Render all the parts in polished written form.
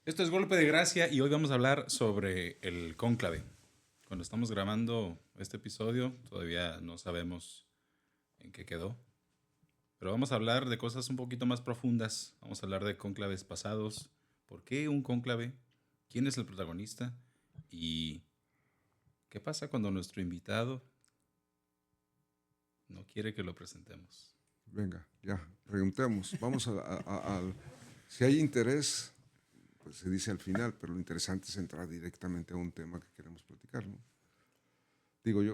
Esto es Golpe de Gracia y hoy vamos a hablar sobre el cónclave. Cuando estamos grabando este episodio todavía no sabemos en qué quedó, pero vamos a hablar de cosas un poquito más profundas. Vamos a hablar de cónclaves pasados, por qué un cónclave, quién es el protagonista y qué pasa cuando nuestro invitado no quiere que lo presentemos. Venga, ya, preguntemos. Vamos si hay interés, pues se dice al final, pero lo interesante es entrar directamente a un tema que queremos platicar, ¿no? Digo yo.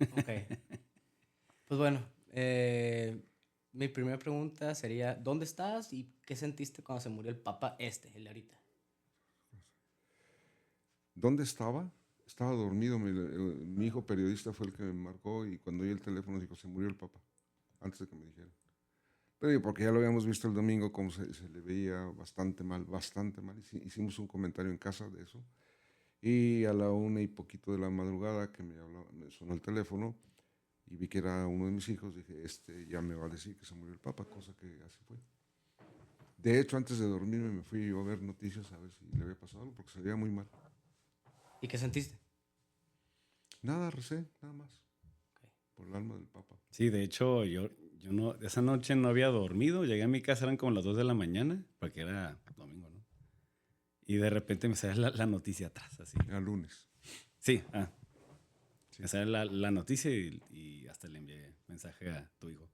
Ok. Pues bueno, mi primera pregunta sería, ¿dónde estás y qué sentiste cuando se murió el Papa el de ahorita? ¿Dónde estaba? Estaba dormido. Mi hijo periodista fue el que me marcó y cuando oí el teléfono dijo, se murió el Papa, antes de que me dijeran. Pero digo, porque ya lo habíamos visto el domingo, como se le veía bastante mal, bastante mal. Hicimos un comentario en casa de eso. Y a la 1:00 y poquito de la madrugada que me sonó el teléfono y vi que era uno de mis hijos, dije, ya me va a decir que se murió el Papa, cosa que así fue. De hecho, antes de dormirme me fui yo a ver noticias a ver si le había pasado algo, porque se veía muy mal. ¿Y qué sentiste? Nada, recé, nada más, Ok. por el alma del Papa. Sí, de hecho, yo no, esa noche no había dormido. Llegué a mi casa, eran como las 2 de la mañana, porque era domingo, ¿no? Y de repente me sale la noticia atrás, así. Era lunes. Sí, Sí. me sale la noticia y hasta le envié mensaje a tu hijo.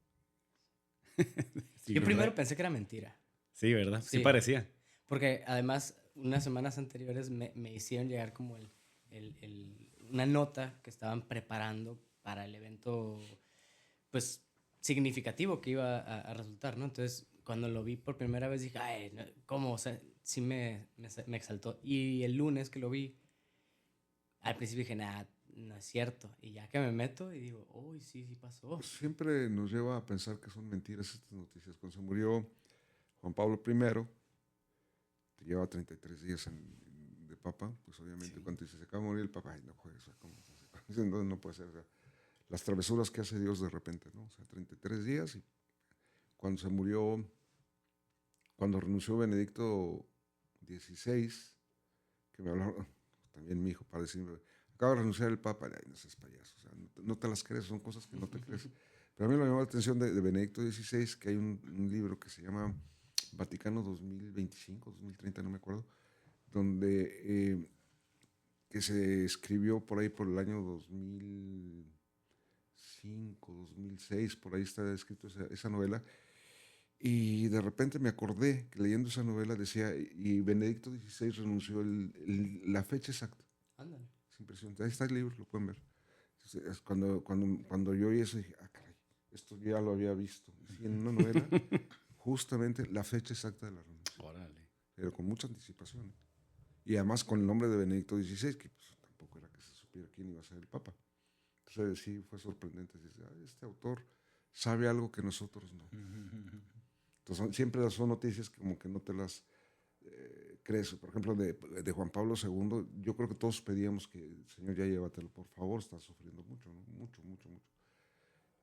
Sí, Yo ¿verdad? primero pensé que era mentira. Sí, ¿verdad? Sí Sí. parecía. Porque además, unas semanas anteriores me hicieron llegar como una nota que estaban preparando para el evento, pues, significativo que iba a resultar, ¿no? Entonces, cuando lo vi por primera vez dije, ay, no, ¿cómo? O sea, sí me exaltó. Y el lunes que lo vi, al principio dije, nada, no es cierto. Y ya que me meto y digo, uy, sí, sí pasó. Pues siempre nos lleva a pensar que son mentiras estas noticias. Cuando se murió Juan Pablo I, te lleva 33 días de Papa, pues obviamente Sí. cuando dice, se acaba de morir el Papa, ay, no juegues, ¿cómo? Entonces no puede ser, o sea, las travesuras que hace Dios de repente, ¿no? O sea, 33 días y cuando se murió, cuando renunció Benedicto XVI, que me hablaron también mi hijo para decirme, acaba de renunciar el Papa, ay, no seas payaso, o sea, no te las crees, son cosas que no te crees. Pero a mí me llamó la atención de Benedicto XVI, que hay un libro que se llama Vaticano 2025, 2030, no me acuerdo, donde que se escribió por ahí por el año 2005, 2006, por ahí está escrito esa novela. Y de repente me acordé que leyendo esa novela decía, y Benedicto XVI renunció la fecha exacta. Ándale. Es impresionante. Ahí está el libro, lo pueden ver. Es cuando yo oí eso dije, ah, caray, esto ya lo había visto. Sí, en una novela, justamente la fecha exacta de la reunión. Órale. Pero con mucha anticipación. Y además con el nombre de Benedicto XVI, que pues, tampoco era que se supiera quién iba a ser el Papa. Entonces sí fue sorprendente. Dice, ah, este autor sabe algo que nosotros no. Entonces siempre son noticias como que no te las crees. Por ejemplo, de Juan Pablo II, yo creo que todos pedíamos que, Señor, ya llévatelo, por favor, está sufriendo mucho, ¿no? Mucho, mucho, mucho.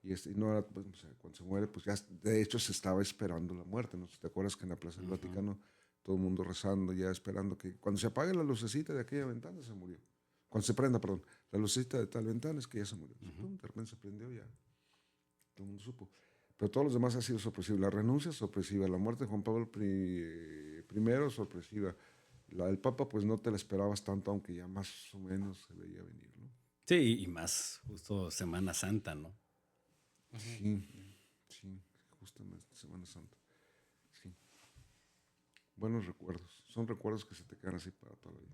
Y no era, pues, o sea, cuando se muere, pues ya, de hecho, se estaba esperando la muerte, ¿no? ¿Te acuerdas que en la Plaza del Vaticano todo el mundo rezando, ya esperando que cuando se apague la lucecita de aquella ventana se murió? Cuando se prenda, perdón, la lucecita de tal ventana es que ya se murió. Pum, de repente se prendió ya, todo el mundo supo. Pero todos los demás ha sido sorpresivo. La renuncia sorpresiva, la muerte de Juan Pablo I sorpresiva. La del Papa, pues no te la esperabas tanto, aunque ya más o menos se veía venir, ¿no? Sí, y más justo Semana Santa, ¿no? Sí, sí, justamente Semana Santa. Sí. Buenos recuerdos. Son recuerdos que se te quedan así para toda la vida.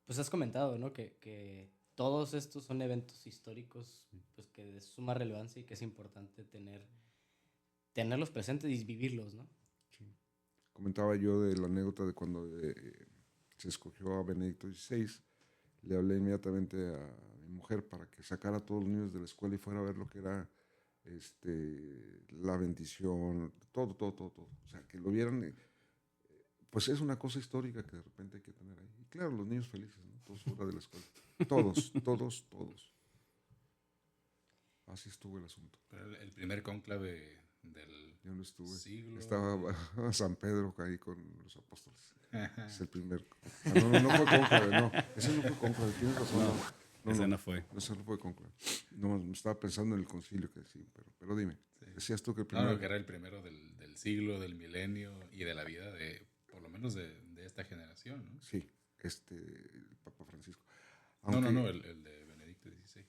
Pues has comentado, ¿no? Que todos estos son eventos históricos, pues que de suma relevancia y que es importante tenerlos presentes y vivirlos, ¿no? Sí. Comentaba yo de la anécdota de cuando se escogió a Benedicto XVI. Le hablé inmediatamente a mi mujer para que sacara a todos los niños de la escuela y fuera a ver lo que era la bendición, todo, todo, todo, todo. O sea, que lo vieran. Pues es una cosa histórica que de repente hay que tener ahí. Y claro, los niños felices, ¿no? Todos fuera de la escuela. Todos, todos, todos. Así estuvo el asunto. El primer cónclave del Yo no estuve. siglo. Estaba San Pedro ahí con los apóstoles. Es el primer. No fue cónclave, no. Ese no fue cónclave, tienes razón. Ese no fue. Ese no fue cónclave. No, me estaba pensando en el concilio que sí, pero dime. Sí. Decías tú que el No, primero. no, que era el primero del siglo, del milenio y de la vida de, por lo menos de esta generación, ¿no? Sí, el Papa Francisco. No, el de Benedicto XVI.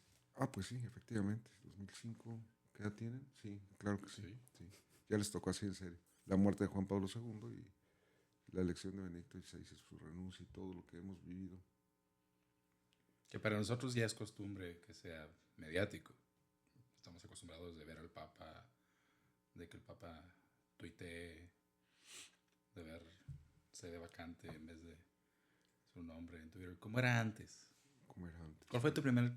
Pues sí, efectivamente. 2005, ¿qué edad tienen? Sí, claro que sí. Sí. Sí. Ya les tocó así en serio. La muerte de Juan Pablo II y la elección de Benedicto XVI, su renuncia y todo lo que hemos vivido. Que para nosotros ya es costumbre que sea mediático. Estamos acostumbrados de ver al Papa, de que el Papa tuitee, de ver sede vacante en vez de su nombre en Twitter. ¿Cómo era antes? Como era antes. ¿Cuál fue tu primer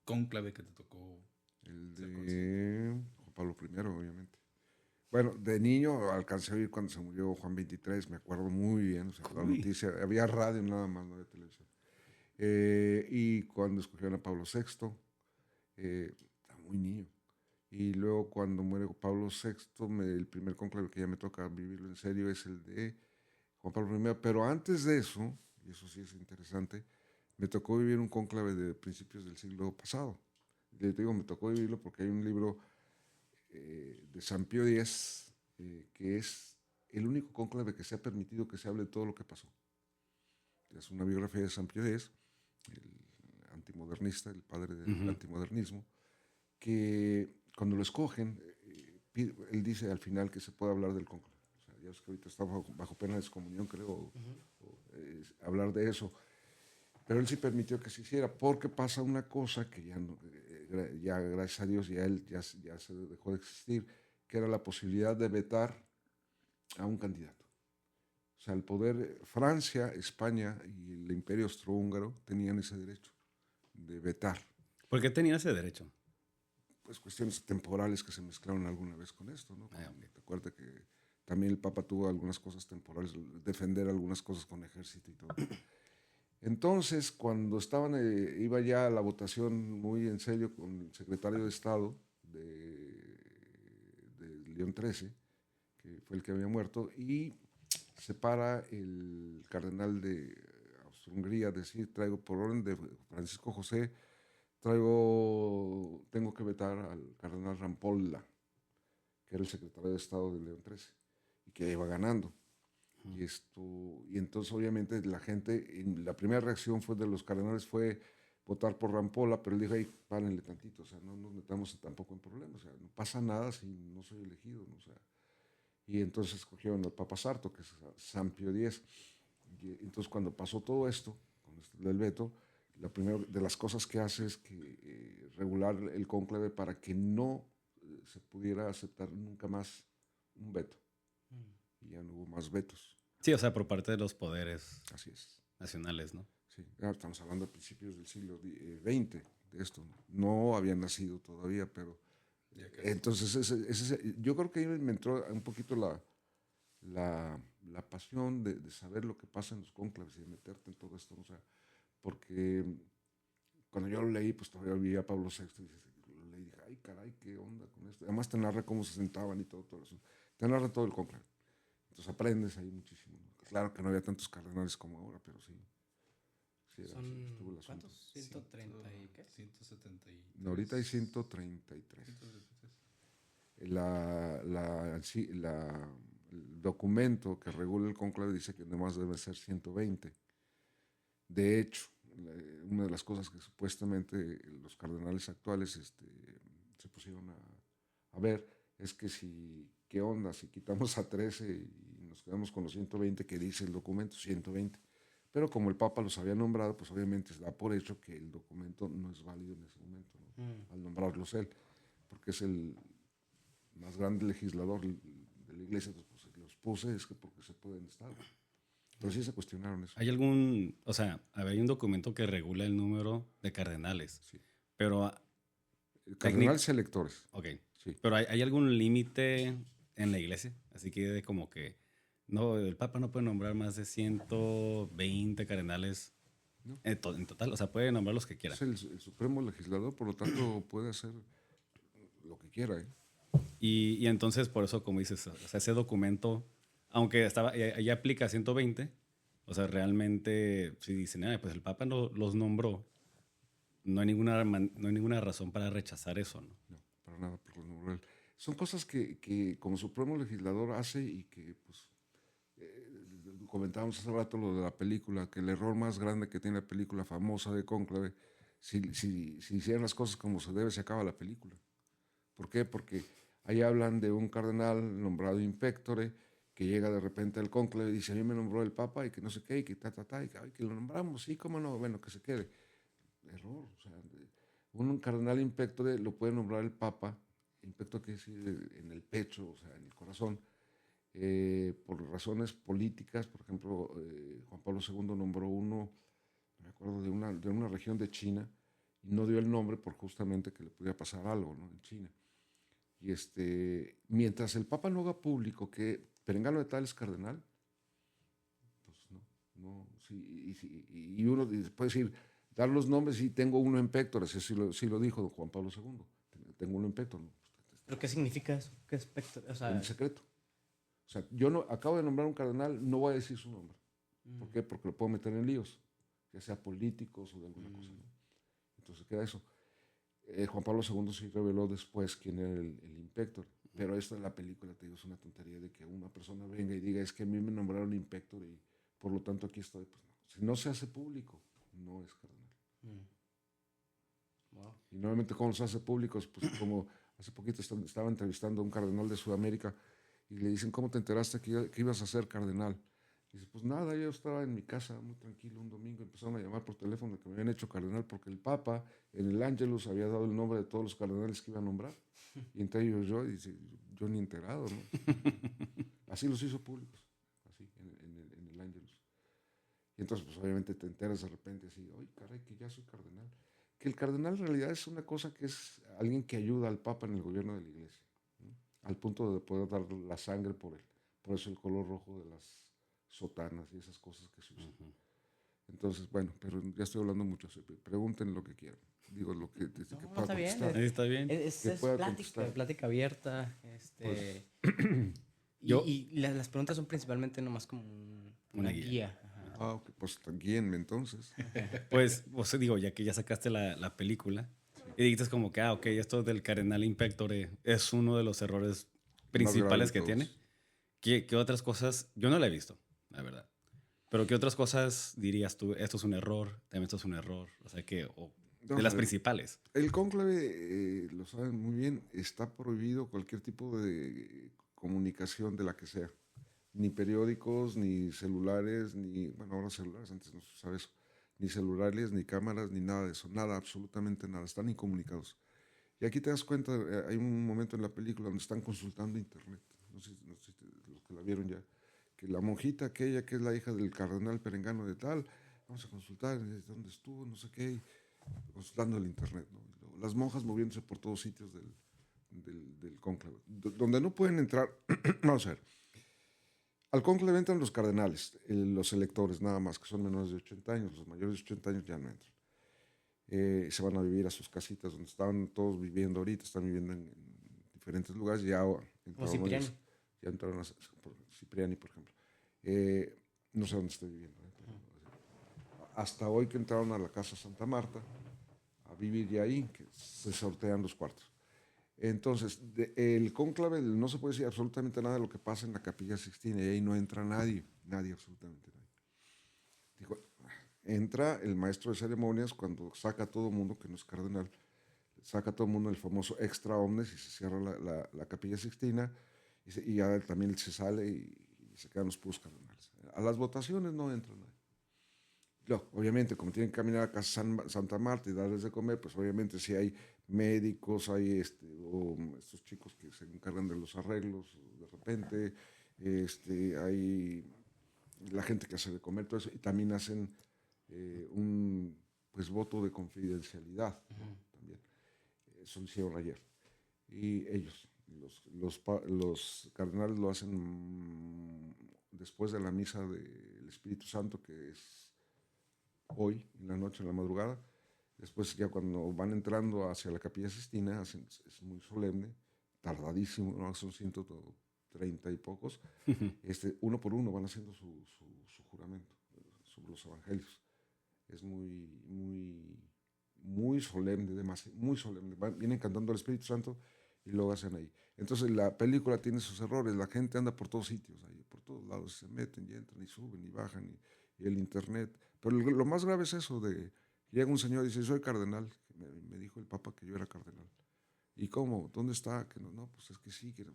cónclave que te tocó? El ser de Juan Pablo I, obviamente. Bueno, de niño alcancé a oír cuando se murió Juan XXIII, me acuerdo muy bien, o sea, la noticia, había radio nada más, no había televisión. Y cuando escogieron a Pablo VI, estaba muy niño. Y luego cuando muere Pablo VI, el primer cónclave que ya me toca vivirlo en serio es el de Juan Pablo I. Pero antes de eso, y eso sí es interesante, me tocó vivir un cónclave de principios del siglo pasado. Te digo, me tocó vivirlo porque hay un libro de San Pío X, que es el único cónclave que se ha permitido que se hable de todo lo que pasó. Es una biografía de San Pío X, el antimodernista, el padre del antimodernismo, que cuando lo escogen, él dice al final que se puede hablar del cónclave. O sea, ya es que ahorita está bajo pena de excomunión, creo, hablar de eso. Pero él sí permitió que se hiciera, porque pasa una cosa que ya, no, ya gracias a Dios, ya se dejó de existir, que era la posibilidad de vetar a un candidato. O sea, el poder, Francia, España y el Imperio Austrohúngaro tenían ese derecho de vetar. ¿Por qué tenía ese derecho? Pues cuestiones temporales que se mezclaron alguna vez con esto, ¿no? Okay. Te acuerdas que también el Papa tuvo algunas cosas temporales, defender algunas cosas con ejército y todo. Entonces, cuando iba ya a la votación muy en serio con el secretario de Estado de León XIII, que fue el que había muerto, y se para el cardenal de Austria-Hungría a decir, traigo por orden de Francisco José, tengo que vetar al cardenal Rampolla, que era el secretario de Estado de León XIII, y que iba ganando. Y entonces obviamente la gente, la primera reacción de los cardenales fue votar por Rampolla, pero él dijo, ahí párenle tantito, o sea, no nos metamos tampoco en problemas, o sea, no pasa nada si no soy elegido, ¿no? O sea, y entonces escogieron al Papa Sarto, que es San Pío X. Y entonces cuando pasó todo esto, con esto del veto, la primera de las cosas que hace es que regular el cónclave para que no se pudiera aceptar nunca más un veto. Y ya no hubo más vetos. Sí, o sea, por parte de los poderes Así es. nacionales, ¿no? Sí, estamos hablando de principios del siglo XX de esto. No había nacido todavía, pero entonces yo creo que ahí me entró un poquito la pasión de saber lo que pasa en los cónclaves y de meterte en todo esto, ¿no? O sea, porque cuando yo lo leí, pues todavía vivía Pablo VI y lo leí y dije, ay caray, qué onda con esto. Además te narra cómo se sentaban y todo eso. Te narra todo el cónclave. Entonces aprendes ahí muchísimo, ¿no? Claro que no había tantos cardenales como ahora, pero sí. ¿Cuántos? 130 y qué? 173. No, ahorita hay 133. 133. El documento que regula el cónclave dice que además debe ser 120. De hecho, una de las cosas que supuestamente los cardenales actuales se pusieron a ver es que ¿qué onda? Si quitamos a 13 y nos quedamos con los 120 que dice el documento, 120. Pero como el Papa los había nombrado, pues obviamente se da por hecho que el documento no es válido en ese momento, ¿no? Al nombrarlos él, porque es el más grande legislador de la iglesia, pues los puse, es que porque se pueden estar. Pero sí se cuestionaron eso. ¿Hay hay un documento que regula el número de cardenales? Sí. Pero... Cardenales electores. Ok. Sí. Pero ¿hay algún límite en la iglesia? Así que como que no, el Papa no puede nombrar más de 120 cardenales ¿No? en total. O sea, puede nombrar los que quiera. Es el supremo legislador, por lo tanto puede hacer lo que quiera. Y entonces por eso, como dices, o sea, ese documento, aunque ya aplica 120, O sea, realmente, si dicen, pues el Papa los nombró, no hay ninguna razón para rechazar eso, ¿no? No, para nada, porque los nombró él. Son cosas que como Supremo Legislador hace y que, pues, comentábamos hace rato lo de la película, que el error más grande que tiene la película famosa de Cónclave, si hicieran las cosas como se debe, se acaba la película. ¿Por qué? Porque ahí hablan de un cardenal nombrado impectore que llega de repente al cónclave y dice, a mí me nombró el Papa y que no sé qué, y que y que, ay, que lo nombramos, sí, cómo no, bueno, que se quede. Error, o sea, un cardenal impectore lo puede nombrar el Papa, impectore quiere decir en el pecho, o sea, en el corazón, por razones políticas. Por ejemplo, Juan Pablo II nombró uno, me acuerdo, de una región de China, y no dio el nombre por justamente que le podía pasar algo, ¿no? En China. Y mientras el Papa no haga público que Perengano de tal es cardenal, pues no, sí, y uno puede decir, dar los nombres, y tengo uno en Péctor, sí lo dijo Juan Pablo II, tengo uno en Péctor. ¿No? ¿Pero qué significa eso? ¿Qué es Péctor? O sea, en secreto. O sea, yo no acabo de nombrar un cardenal, no voy a decir su nombre. ¿Por qué? Porque lo puedo meter en líos, ya sea políticos o de alguna cosa, ¿no? Entonces queda eso. Juan Pablo II sí reveló después quién era el impector, pero esto en la película, te digo, es una tontería de que una persona venga y diga, es que a mí me nombraron impector y por lo tanto aquí estoy. Pues no. Si no se hace público, no es cardenal. Wow. Y normalmente cuando se hace público, pues como hace poquito estaba entrevistando a un cardenal de Sudamérica y le dicen, ¿cómo te enteraste que ibas a ser cardenal? Y dice, pues nada, yo estaba en mi casa muy tranquilo un domingo, empezaron a llamar por teléfono que me habían hecho cardenal porque el Papa en el Ángelus había dado el nombre de todos los cardenales que iba a nombrar. Y entre ellos yo, y dice, yo ni enterado, ¿no? Así los hizo públicos, así, en el Ángelus. Y entonces, pues obviamente te enteras de repente así, oye, caray, que ya soy cardenal. Que el cardenal en realidad es una cosa que es alguien que ayuda al Papa en el gobierno de la Iglesia, ¿no? Al punto de poder dar la sangre por él. Por eso el color rojo de las sotanas y esas cosas que se usan. Entonces, bueno, pero ya estoy hablando mucho. Pregunten lo que quieran. Digo, lo que, desde No, que no, pueda está bien. contestar. Está bien. Es Que pueda plática, contestar. plática abierta. Pues, Y las preguntas son principalmente nomás como una Una guía. guía. Ajá. ok, pues guíenme entonces. Pues, digo, ya que ya sacaste la película, y dijiste como que, ok, esto del cardenal impectore es uno de los errores principales que Más grave de tiene. ¿Qué otras cosas? Yo no la he visto, la verdad. Pero ¿qué otras cosas dirías tú? Esto es un error, también esto es un error. O sea, de Vamos las a ver. principales. El cónclave, lo saben muy bien, está prohibido cualquier tipo de comunicación de la que sea. Ni periódicos, ni celulares, ni, bueno, ahora celulares, antes no se sabe eso. Ni celulares, ni cámaras, ni nada de eso. Nada, absolutamente nada. Están incomunicados. Y aquí te das cuenta, hay un momento en la película donde están consultando internet. No sé si los que la vieron ya. Que la monjita aquella, que es la hija del cardenal Perengano de tal, vamos a consultar dónde estuvo, no sé qué, consultando el internet, ¿no? Y luego las monjas moviéndose por todos sitios del cónclave. Donde no pueden entrar, vamos a ver. Al cónclave entran los cardenales, los electores nada más, que son menores de 80 años. Los mayores de 80 años ya no entran. Se van a vivir a sus casitas donde estaban todos viviendo ahorita, están viviendo en diferentes lugares. Como Cipriani. Ya entraron Cipriani, por ejemplo. No sé dónde estoy viviendo. Pero, hasta hoy que entraron a la Casa Santa Marta a vivir ya ahí, que se sortean los cuartos. Entonces, el cónclave no se puede decir absolutamente nada de lo que pasa en la Capilla Sixtina, y ahí no entra nadie, absolutamente nadie. Digo, entra el maestro de ceremonias cuando saca a todo mundo, que no es cardenal, saca a todo mundo el famoso extra omnes y se cierra la Capilla Sixtina, y ya también se sale y se quedan los puros cardenales. A las votaciones no entra nadie. No, obviamente, como tienen que caminar a casa Santa Marta y darles de comer, pues obviamente si hay médicos, hay o estos chicos que se encargan de los arreglos, de repente, hay la gente que hace de comer, todo eso, y también hacen un pues voto de confidencialidad, ¿no? También. Eso lo hicieron ayer. Y ellos, los cardenales lo hacen después de la misa del Espíritu Santo, que es hoy, en la noche, en la madrugada. Después ya cuando van entrando hacia la Capilla Sixtina, es muy solemne, tardadísimo, ¿no? Son 130 y pocos. Uno por uno van haciendo su juramento. sobre los evangelios. Es muy solemne, muy solemne. Vienen cantando al Espíritu Santo y lo hacen ahí. Entonces la película tiene sus errores, la gente anda por todos sitios, ahí, por todos lados, se meten y entran y suben y bajan y el internet. Pero lo más grave es eso de llega un señor y dice, soy cardenal, me dijo el Papa que yo era cardenal. ¿Y cómo? ¿Dónde está? Que no, pues es que sí. Que no.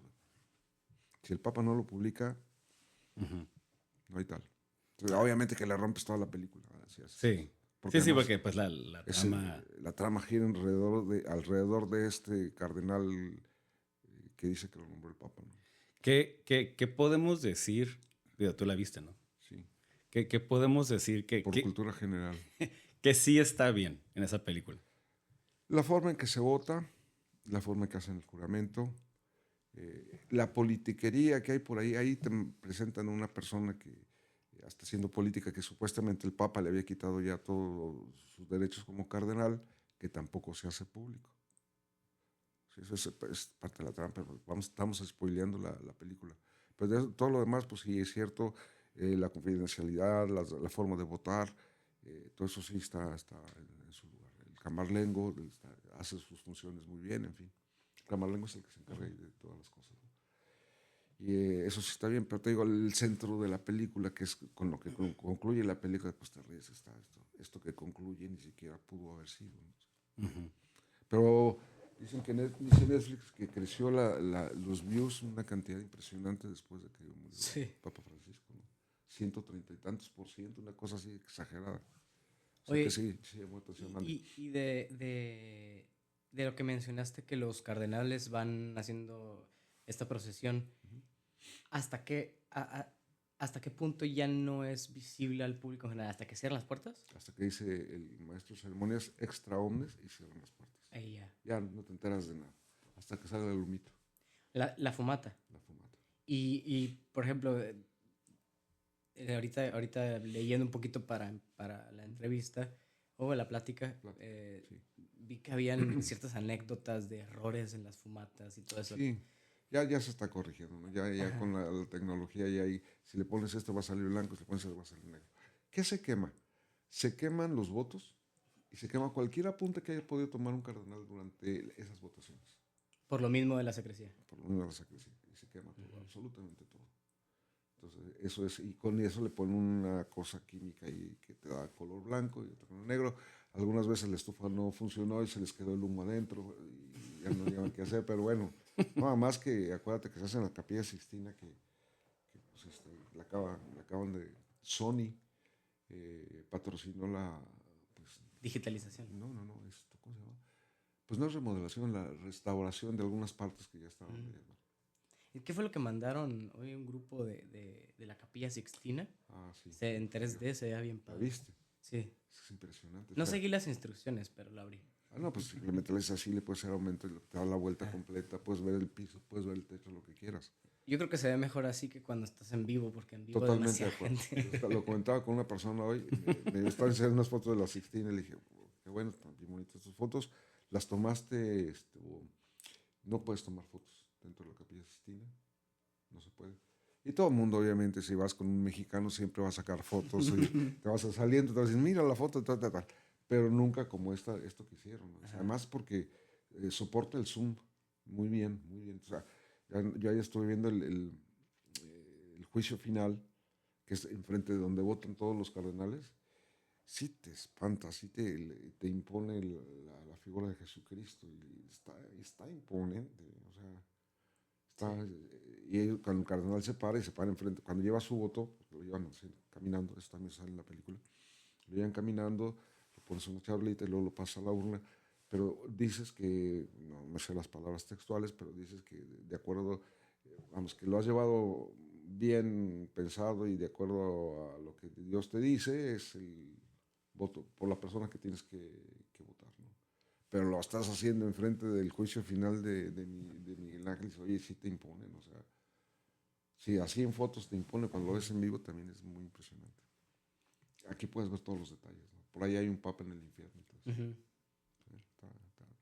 Si el Papa no lo publica, no hay tal. Entonces, obviamente que le rompes toda la película. Sí. Porque Sí, además, porque pues la trama gira alrededor de este cardenal que dice que lo nombró el Papa, ¿no? ¿Qué podemos decir? Digo, tú la viste, ¿no? Sí. ¿Qué podemos decir Por cultura general. que sí está bien en esa película? La forma en que se vota, la forma en que hacen el juramento, la politiquería que hay por ahí te presentan una persona que hasta haciendo política, que supuestamente el Papa le había quitado ya todos sus derechos como cardenal, que tampoco se hace público. Sí, eso es parte de la trampa, estamos spoileando la película. Pero todo lo demás, pues sí, es cierto, la confidencialidad, la forma de votar, todo eso sí está en su lugar. El camarlengo hace sus funciones muy bien, en fin. El camarlengo es el que se encarga de todas las cosas, ¿no? Y eso sí está bien, pero te digo, el centro de la película, que es con lo que concluye la película, pues te ríes, está esto que concluye ni siquiera pudo haber sido, ¿no? Pero dicen que dice Netflix que creció los views una cantidad impresionante después de que murió Papa Francisco, ¿no? 130 y tantos %, una cosa así exagerada. O sea, oye, que sí, llamó atención. Y de lo que mencionaste, que los cardenales van haciendo esta procesión, ¿hasta qué punto ya no es visible al público en general? ¿Hasta que cierran las puertas? Hasta que dice el maestro de ceremonias extra omnes y cierran las puertas. Ahí ya. Ya no te enteras de nada. Hasta que salga el humito. La fumata. La fumata. Y por ejemplo, ahorita leyendo un poquito para la entrevista o la plática, Sí. vi que habían ciertas anécdotas de errores en las fumatas y todo eso. Sí, ya se está corrigiendo, ¿no? Ya con la tecnología, ya ahí, si le pones esto va a salir blanco, si le pones esto va a salir negro. ¿Qué se quema? Se queman los votos y se quema cualquier apunte que haya podido tomar un cardenal durante esas votaciones. Por lo mismo de la secrecía. Por lo menos de la secrecía. Y se quema todo, absolutamente todo. Entonces, eso es, y con eso le ponen una cosa química ahí que te da color blanco y otro color negro. Algunas veces la estufa no funcionó y se les quedó el humo adentro y ya no sabían qué hacer, pero bueno, nada más que acuérdate que se hace en la Capilla Sixtina, que pues, la acaban de Sony patrocinó pues, Digitalización. No, esto, ¿cómo se llama? Pues no es remodelación, la restauración de algunas partes que ya estaban. ¿Y qué fue lo que mandaron hoy un grupo de la Capilla Sixtina? Sí. En 3D se veía bien ¿La padre. viste? Sí. Es impresionante. No seguí las instrucciones, pero la abrí. No, pues simplemente le haces así, le puedes hacer aumento, te da la vuelta completa, puedes ver el piso, puedes ver el techo, lo que quieras. Yo creo que se ve mejor así que cuando estás en vivo, porque en vivo Totalmente hay de acuerdo. gente. Lo comentaba con una persona hoy, me estaba enseñando unas fotos de la Sixtina y le dije, qué bueno, están bien bonitas estas fotos, las tomaste, no puedes tomar fotos dentro de la Capilla Sixtina, no se puede. Y todo el mundo, obviamente, si vas con un mexicano, siempre va a sacar fotos y te vas saliendo, te vas a decir, mira la foto, tal. Pero nunca como esto que hicieron, ¿no? O sea, además porque soporta el zoom muy bien, muy bien. O sea, yo ya estuve viendo el juicio final, que es enfrente de donde votan todos los cardenales. Sí te espanta, sí te impone la figura de Jesucristo. Y está imponente, o sea, y cuando el cardenal se para enfrente, cuando lleva su voto, pues lo llevan así, caminando, eso también sale en la película, lo llevan caminando, lo pones en una charlita y luego lo pasa a la urna, pero dices que, no me sé las palabras textuales, pero dices que de acuerdo, vamos, que lo has llevado bien pensado y de acuerdo a lo que Dios te dice, es el voto por la persona que tienes que votar, ¿no? Pero lo estás haciendo enfrente del juicio final de Miguel Ángel, y oye, sí te imponen, o sea, sí, así en fotos te impone, cuando lo ves en vivo también es muy impresionante. Aquí puedes ver todos los detalles, ¿no? Por ahí hay un papa en el infierno. Entonces,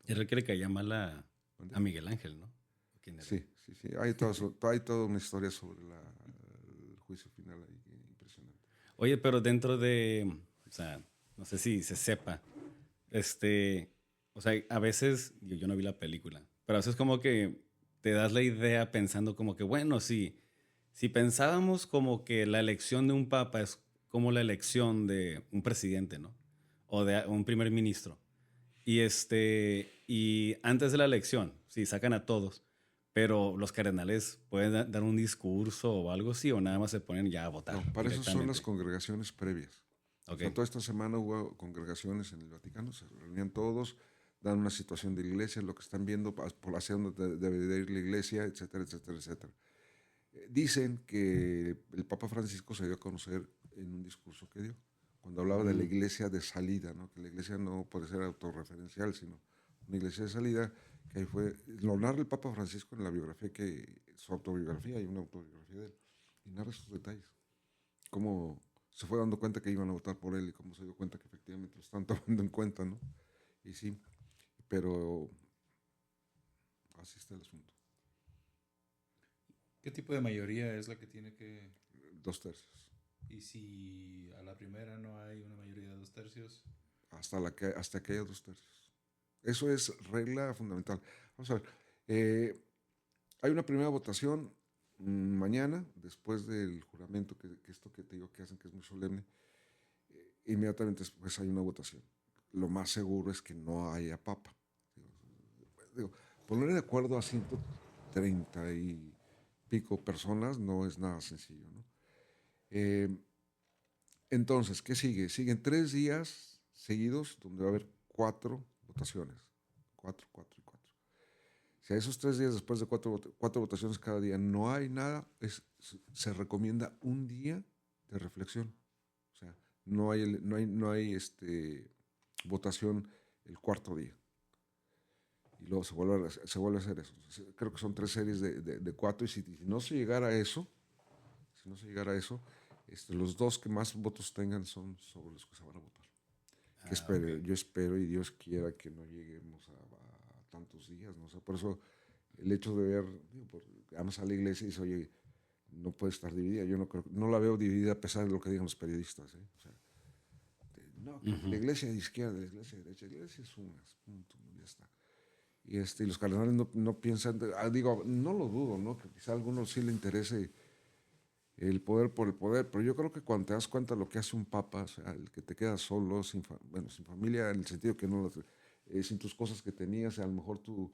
Y era que le caía mal a Miguel Ángel, ¿no? Sí. Hay toda una historia sobre el juicio final ahí impresionante. Oye, pero dentro de, o sea, no sé si se sepa, o sea, a veces, yo no vi la película, pero a veces como que te das la idea pensando como que, bueno, sí, si pensábamos como que la elección de un papa es como la elección de un presidente, ¿no? O de un primer ministro. Y antes de la elección, sí, sacan a todos, pero los cardenales pueden dar un discurso o algo así, o nada más se ponen ya a votar No, para eso son las directamente. congregaciones previas. O Ok. sea, toda esta semana hubo congregaciones en el Vaticano, se reunían todos, dan una situación de la iglesia, lo que están viendo, por hacia dónde debe de ir la iglesia, etcétera, etcétera, etcétera. Dicen que el Papa Francisco se dio a conocer en un discurso que dio, cuando hablaba de la iglesia de salida, ¿no? Que la iglesia no puede ser autorreferencial, sino una iglesia de salida, que ahí fue, lo narra el Papa Francisco en la biografía, su autobiografía, hay una autobiografía de él, y narra esos detalles, cómo se fue dando cuenta que iban a votar por él y cómo se dio cuenta que efectivamente lo están tomando en cuenta, ¿no? Y sí, pero así está el asunto. ¿Qué tipo de mayoría es la que tiene que...? 2/3. Y si a la primera no hay una mayoría de 2/3, Hasta que haya 2/3. Eso es regla fundamental. Vamos a ver. eh, Hay una primera votación mañana, después del juramento, que esto que te digo que hacen, que es muy solemne. Inmediatamente después hay una votación. Lo más seguro es que no haya papa. Digo, poner de acuerdo a 130 y pico personas no es nada sencillo, ¿no? Eh, entonces, ¿qué sigue? Siguen 3 días seguidos donde va a haber 4 votaciones. 4, 4 y 4. Si a esos 3 días después de 4 votaciones cada día no hay nada, se recomienda un día de reflexión. O sea, no hay votación el cuarto día. Y luego se vuelve a hacer eso. Creo que son 3 series de 4 y si no se llegara a eso, los 2 que más votos tengan son sobre los que se van a votar. Ok. Yo espero y Dios quiera que no lleguemos a tantos días, ¿no? O sea, por eso el hecho de ver, vamos a la iglesia y dice, oye, no puede estar dividida. Yo no la veo dividida a pesar de lo que digan los periodistas, ¿eh? O sea, no, la iglesia de izquierda, la iglesia de derecha, la iglesia es una, punto, ¿no? Ya está. Y los cardenales no piensan, digo, no lo dudo, ¿no? Que quizá a algunos sí le interese el poder por el poder, pero yo creo que cuando te das cuenta de lo que hace un papa, o sea, el que te quedas solo, sin familia, en el sentido que no, sin tus cosas que tenías, a lo mejor tu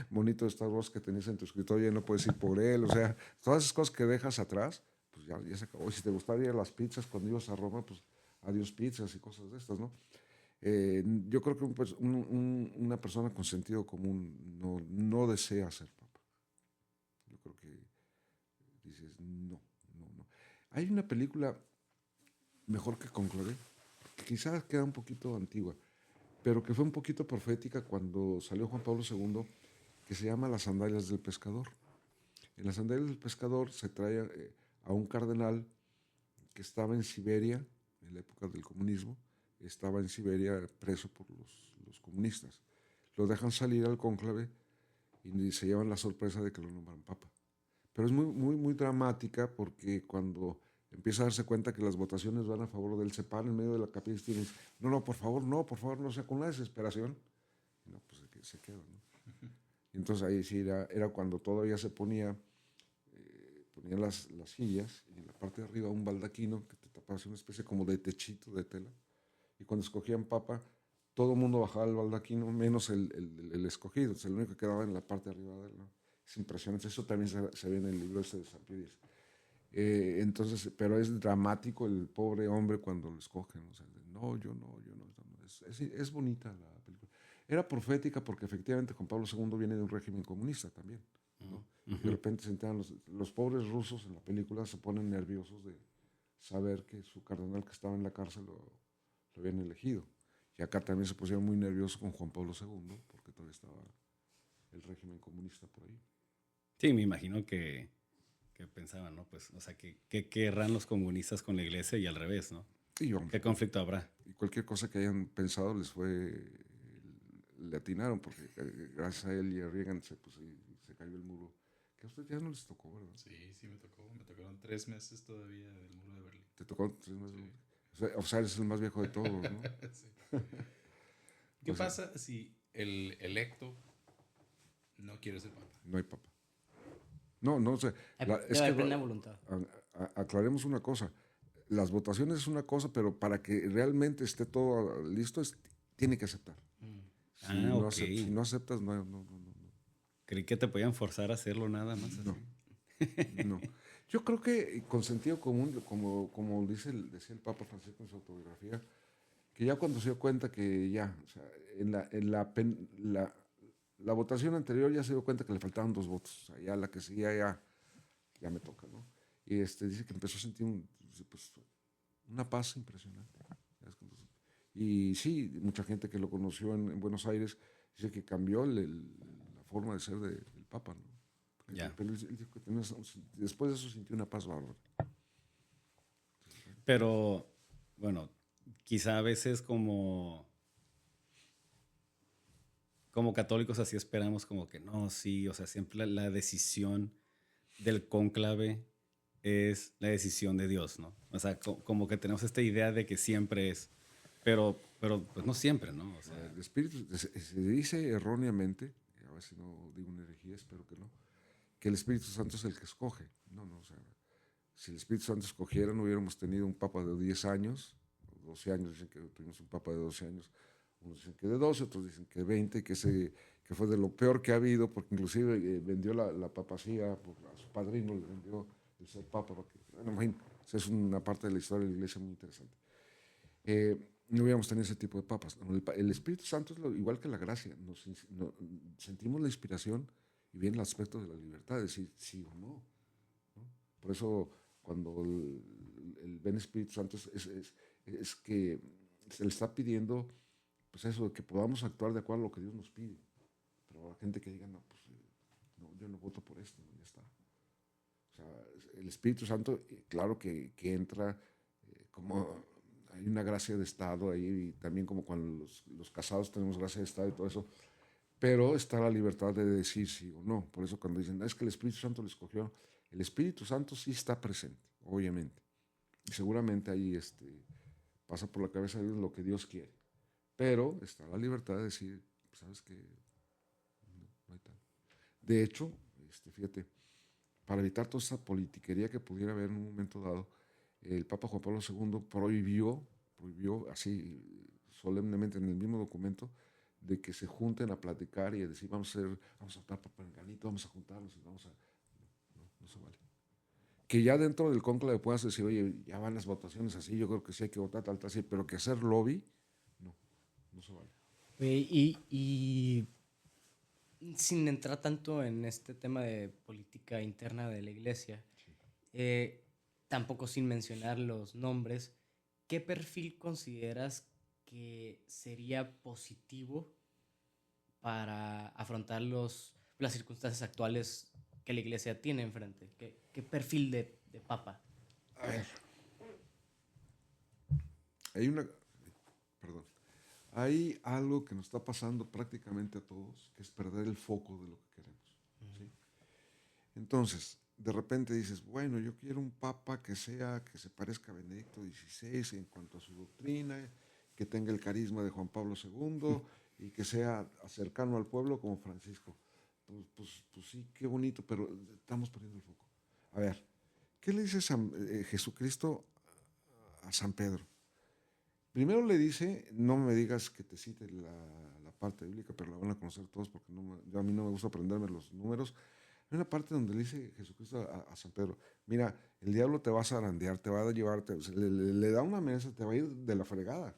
monito de Star Wars que tenías en tu escritorio y no puedes ir por él, o sea, todas esas cosas que dejas atrás, pues ya se acabó. Y si te gustaría las pizzas cuando ibas a Roma, pues adiós pizzas y cosas de estas, ¿no? Yo creo que una persona con sentido común no desea ser papa. Yo creo que dices, no, no, no. Hay una película mejor que Conclave, que quizás queda un poquito antigua, pero que fue un poquito profética cuando salió Juan Pablo II, que se llama Las sandalias del pescador. En Las sandalias del pescador se trae a un cardenal que estaba en Siberia, en la época del comunismo, estaba en Siberia preso por los comunistas. Lo dejan salir al cónclave y se llevan la sorpresa de que lo nombran papa. Pero es muy, muy, muy dramática porque cuando empieza a darse cuenta que las votaciones van a favor del CEPAN en medio de la capilla y dice, no, por favor, no, sea con una desesperación. Y no, pues se queda, ¿no? Y entonces ahí sí era cuando todavía se ponían las sillas y en la parte de arriba un baldaquino que te tapaba, una especie como de techito de tela. Y cuando escogían papa, todo el mundo bajaba el baldaquino, menos el escogido. Entonces, el único que quedaba en la parte de arriba de él, ¿no? Es impresionante. Eso también se ve en el libro ese de San Pío X. Entonces, pero es dramático el pobre hombre cuando lo escogen. O sea, no, yo no. Es bonita la película. Era profética porque efectivamente Juan Pablo II viene de un régimen comunista también, ¿no? Y de repente se enteran los pobres rusos en la película se ponen nerviosos de saber que su cardenal que estaba en la cárcel lo habían elegido. Y acá también se pusieron muy nerviosos con Juan Pablo II porque todavía estaba el régimen comunista por ahí. Sí, me imagino que pensaban, ¿no? Pues, o sea, que querrán los comunistas con la iglesia y al revés, ¿no? ¿Qué conflicto habrá? Y cualquier cosa que hayan pensado le atinaron, porque gracias a él y a Reagan se cayó el muro. Que a ustedes ya no les tocó, ¿verdad? Sí, me tocó. Me tocaron 3 meses todavía del muro de Berlín. Te tocó. O sea, eres el más viejo de todos, ¿no? Sí. ¿Qué pasa si el electo no quiere ser papa? No hay papa. No, o sea, Debe haber plena voluntad. Aclaremos una cosa. Las votaciones es una cosa, pero para que realmente esté todo listo, tiene que aceptar. Ok. Si no aceptas, no. Creí que te podían forzar a hacerlo nada más. Así. No. Yo creo que con sentido común, como decía el Papa Francisco en su autobiografía, que ya cuando se dio cuenta que ya, o sea, la votación anterior ya se dio cuenta que le faltaban 2 votos. O sea, ya la que seguía ya me toca, ¿no? Y dice que empezó a sentir una paz impresionante. Y sí, mucha gente que lo conoció en Buenos Aires dice que cambió la forma de ser del Papa, ¿no? Ya. Pero él dijo que después de eso sintió una paz bárbara. Pero, bueno, quizá a veces como católicos así esperamos como que no, sí, o sea, siempre la decisión del cónclave es la decisión de Dios, ¿no? O sea, como que tenemos esta idea de que siempre es, pero pues no siempre, ¿no? O sea, El Espíritu, se dice erróneamente, a ver si no digo una herejía, espero que no, que el Espíritu Santo es el que escoge. No, o sea, si el Espíritu Santo escogiera, no hubiéramos tenido un papa de 10 años, 12 años, dicen que tuvimos un papa de 12 años, unos dicen que de 12, otros dicen que 20, que fue de lo peor que ha habido, porque inclusive vendió la papacía, a su padrino le vendió el ser papa, porque, bueno, en fin, esa es una parte de la historia de la iglesia muy interesante. No hubiéramos tenido ese tipo de papas. El Espíritu Santo es igual que la gracia, sentimos la inspiración y viene el aspecto de la libertad, de decir sí o no. Por eso cuando el ven Espíritu Santo es que se le está pidiendo, pues eso, de que podamos actuar de acuerdo a lo que Dios nos pide. Pero la gente que diga, no, pues no, yo no voto por esto, ya está. O sea, el Espíritu Santo, claro que entra como hay una gracia de Estado ahí, y también como cuando los casados tenemos gracia de Estado y todo eso, pero está la libertad de decir sí o no. Por eso cuando dicen, es que el Espíritu Santo lo escogió, el Espíritu Santo sí está presente, obviamente. Y seguramente ahí pasa por la cabeza de Dios lo que Dios quiere. Pero está la libertad de decir, ¿sabes qué? No hay tal. De hecho, fíjate, para evitar toda esa politiquería que pudiera haber en un momento dado, el Papa Juan Pablo II prohibió así solemnemente en el mismo documento de que se junten a platicar y a decir vamos a optar por Perenganito, vamos a juntarnos y vamos a... No se vale. Que ya dentro del cónclave puedas decir, oye, ya van las votaciones así, yo creo que sí hay que votar tal, así, pero que hacer lobby, no se vale. Y sin entrar tanto en este tema de política interna de la iglesia, tampoco sin mencionar los nombres, ¿qué perfil consideras que sería positivo para afrontar las circunstancias actuales que la iglesia tiene enfrente? ¿Qué perfil de papa? A ver. Hay algo que nos está pasando prácticamente a todos, que es perder el foco de lo que queremos. ¿Sí? Entonces, de repente dices, bueno, yo quiero un papa que se parezca a Benedicto XVI en cuanto a su doctrina, que tenga el carisma de Juan Pablo II y que sea cercano al pueblo como Francisco. Pues sí, qué bonito, pero estamos perdiendo el foco. A ver, ¿qué le dice Jesucristo a San Pedro? Primero le dice, no me digas que te cite la parte bíblica, pero la van a conocer todos porque a mí no me gusta aprenderme los números. Hay una parte donde le dice Jesucristo a San Pedro, mira, el diablo te va a zarandear, te va a llevarte, le da una amenaza, te va a ir de la fregada.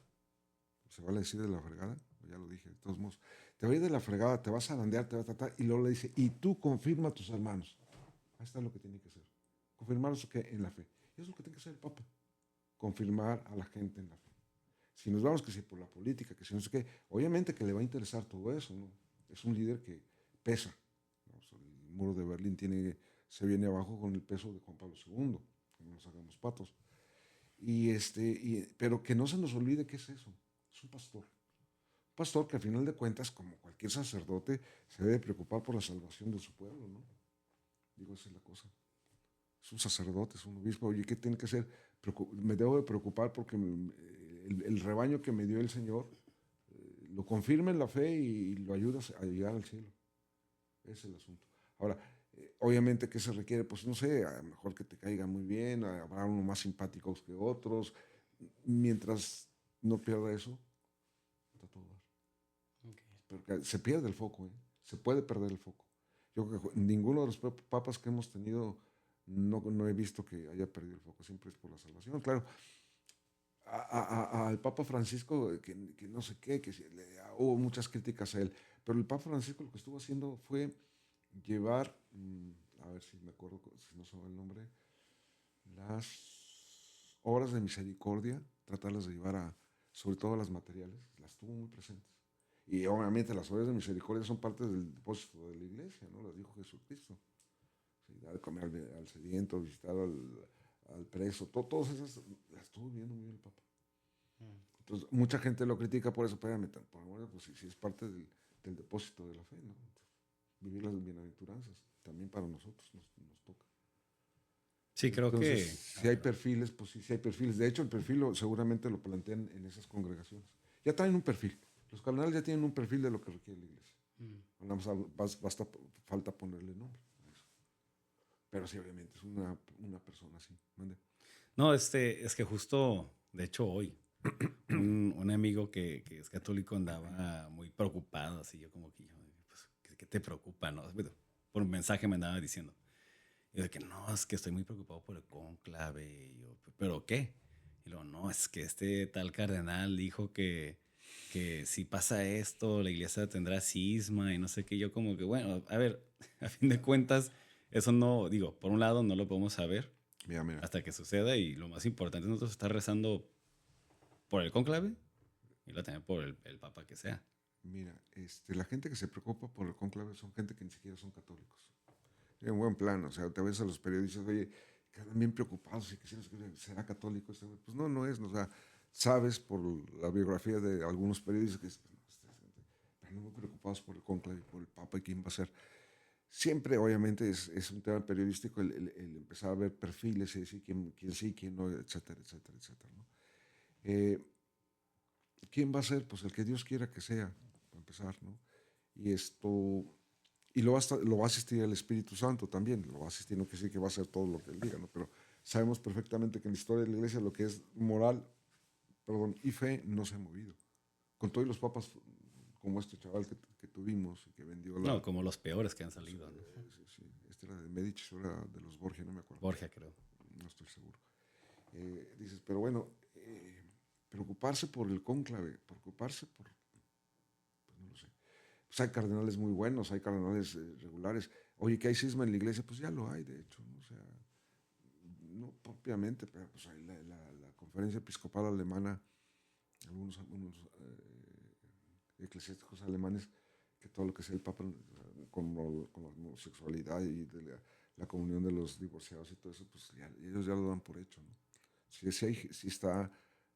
¿Se vale decir de la fregada? Ya lo dije, de todos modos. Te va a ir de la fregada, te va a zarandear, te va a tratar, y luego le dice, y tú confirma a tus hermanos. Ahí está lo que tiene que hacer. Confirmarlos en la fe. Eso es lo que tiene que hacer el Papa. Confirmar a la gente en la fe. Si nos vamos que si por la política, que si no sé qué, obviamente que le va a interesar todo eso, ¿no? Es un líder que pesa, ¿no? O sea, el muro de Berlín se viene abajo con el peso de Juan Pablo II, que no nos hagamos patos. Pero que no se nos olvide qué es eso, es un pastor. Un pastor que al final de cuentas, como cualquier sacerdote, se debe preocupar por la salvación de su pueblo, ¿no? Digo, esa es la cosa. es un sacerdote, es un obispo. Oye, ¿qué tiene que hacer? Me debo de preocupar porque el rebaño que me dio el Señor lo confirma en la fe y lo ayuda a llegar al cielo. Ese es el asunto. Ahora, obviamente, ¿qué se requiere? Pues no sé, a lo mejor que te caiga muy bien, habrá unos más simpáticos que otros. Mientras no pierda eso, está todo dar. Ok. Porque se pierde el foco, ¿eh? Se puede perder el foco. Yo creo que ninguno de los papas que hemos tenido no he visto que haya perdido el foco, siempre es por la salvación. Claro, al Papa Francisco, que no sé qué, hubo muchas críticas a él, pero el Papa Francisco lo que estuvo haciendo fue llevar, a ver si me acuerdo, si no se me el nombre, las obras de misericordia, tratarlas de llevar sobre todo a las materiales, las tuvo muy presentes. Y obviamente las obras de misericordia son parte del depósito de la iglesia, ¿no? Las dijo Jesucristo. Sí, dar de comer al sediento, visitar al preso, todas esas las estuvo viendo muy bien el Papa. Entonces, mucha gente lo critica por eso, espérame, por amor, pues si es parte del depósito de la fe, ¿no? Vivir las bienaventuranzas, también para nosotros nos toca. Sí, creo Entonces, que... si hay perfiles, pues sí hay perfiles. De hecho, el perfil seguramente lo plantean en esas congregaciones. Ya traen un perfil. Los cardenales ya tienen un perfil de lo que requiere la iglesia. Falta ponerle nombre a eso. Pero sí, obviamente, es una persona así. Mande. No, es que justo, de hecho, hoy, un amigo que es católico andaba muy preocupado, así yo como que, pues, ¿qué te preocupa? No? Bueno, por un mensaje me andaba diciendo. Y yo de que no, es que estoy muy preocupado por el cónclave. Y yo, ¿pero qué? Y luego, no, es que este tal cardenal dijo que si pasa esto, la iglesia tendrá cisma y no sé qué. Yo como que, bueno, a ver, a fin de cuentas, eso no, digo, por un lado no lo podemos saber Mira. hasta que suceda y lo más importante es nosotros estar rezando por el cónclave y luego también por el papa que sea. Mira, la gente que se preocupa por el cónclave son gente que ni siquiera son católicos. En buen plan, o sea, te ves a los periodistas, oye, quedan bien preocupados y que será católico. Pues no es, o sea, sabes por la biografía de algunos periodistas que están muy preocupados por el cónclave, por el papa y quién va a ser. Siempre, obviamente, es un tema periodístico el empezar a ver perfiles y decir quién sí, quién no, etcétera, etcétera, etcétera, ¿no? ¿Quién va a ser? Pues el que Dios quiera que sea, para empezar, ¿no? Y lo va a asistir el Espíritu Santo también, lo va a asistir, no quiere decir que va a hacer todo lo que él diga, ¿no? Pero sabemos perfectamente que en la historia de la iglesia lo que es moral, y fe no se ha movido. Con todos los papas, como este chaval que tuvimos y que vendió No, como los peores que han salido. ¿No? Sí, este era de Medici, era de los Borgia, no me acuerdo. Borgia, creo. No estoy seguro. Dices, pero bueno, preocuparse por el cónclave, preocuparse por, pues no lo sé. Pues hay cardenales muy buenos, hay cardenales regulares. Oye, ¿que hay cisma en la iglesia? Pues ya lo hay, de hecho, ¿no? O sea, no propiamente, pero pues hay la conferencia episcopal alemana, algunos eclesiásticos alemanes, que todo lo que sea el Papa con la homosexualidad y de la comunión de los divorciados y todo eso, pues ellos ya lo dan por hecho, ¿no?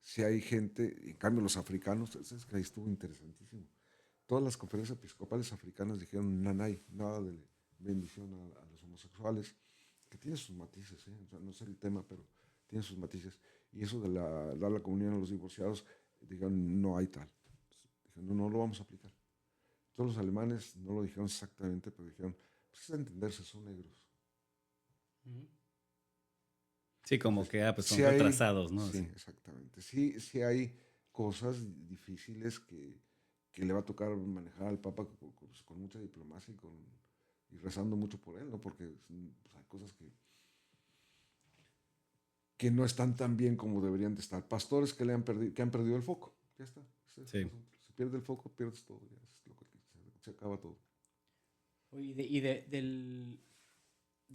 Si hay gente, en cambio los africanos, es que ahí estuvo interesantísimo. Todas las conferencias episcopales africanas dijeron nanay, nada de bendición a los homosexuales, que tiene sus matices, ¿eh? O sea, no sé el tema, pero tiene sus matices. Y eso de dar la comunión a los divorciados, dijeron no hay tal. Dijeron no lo vamos a aplicar. Todos los alemanes no lo dijeron exactamente, pero dijeron, pues es a entenderse, son negros. Sí, como que pues son sí retrasados, ¿no? Sí, exactamente. Sí hay cosas difíciles que le va a tocar manejar al Papa con mucha diplomacia y rezando mucho por él, ¿no? Porque pues, hay cosas que no están tan bien como deberían de estar. Pastores que han perdido el foco. Ya está. Sí. Si pierde el foco, pierdes todo. Ya es lo que se acaba todo. De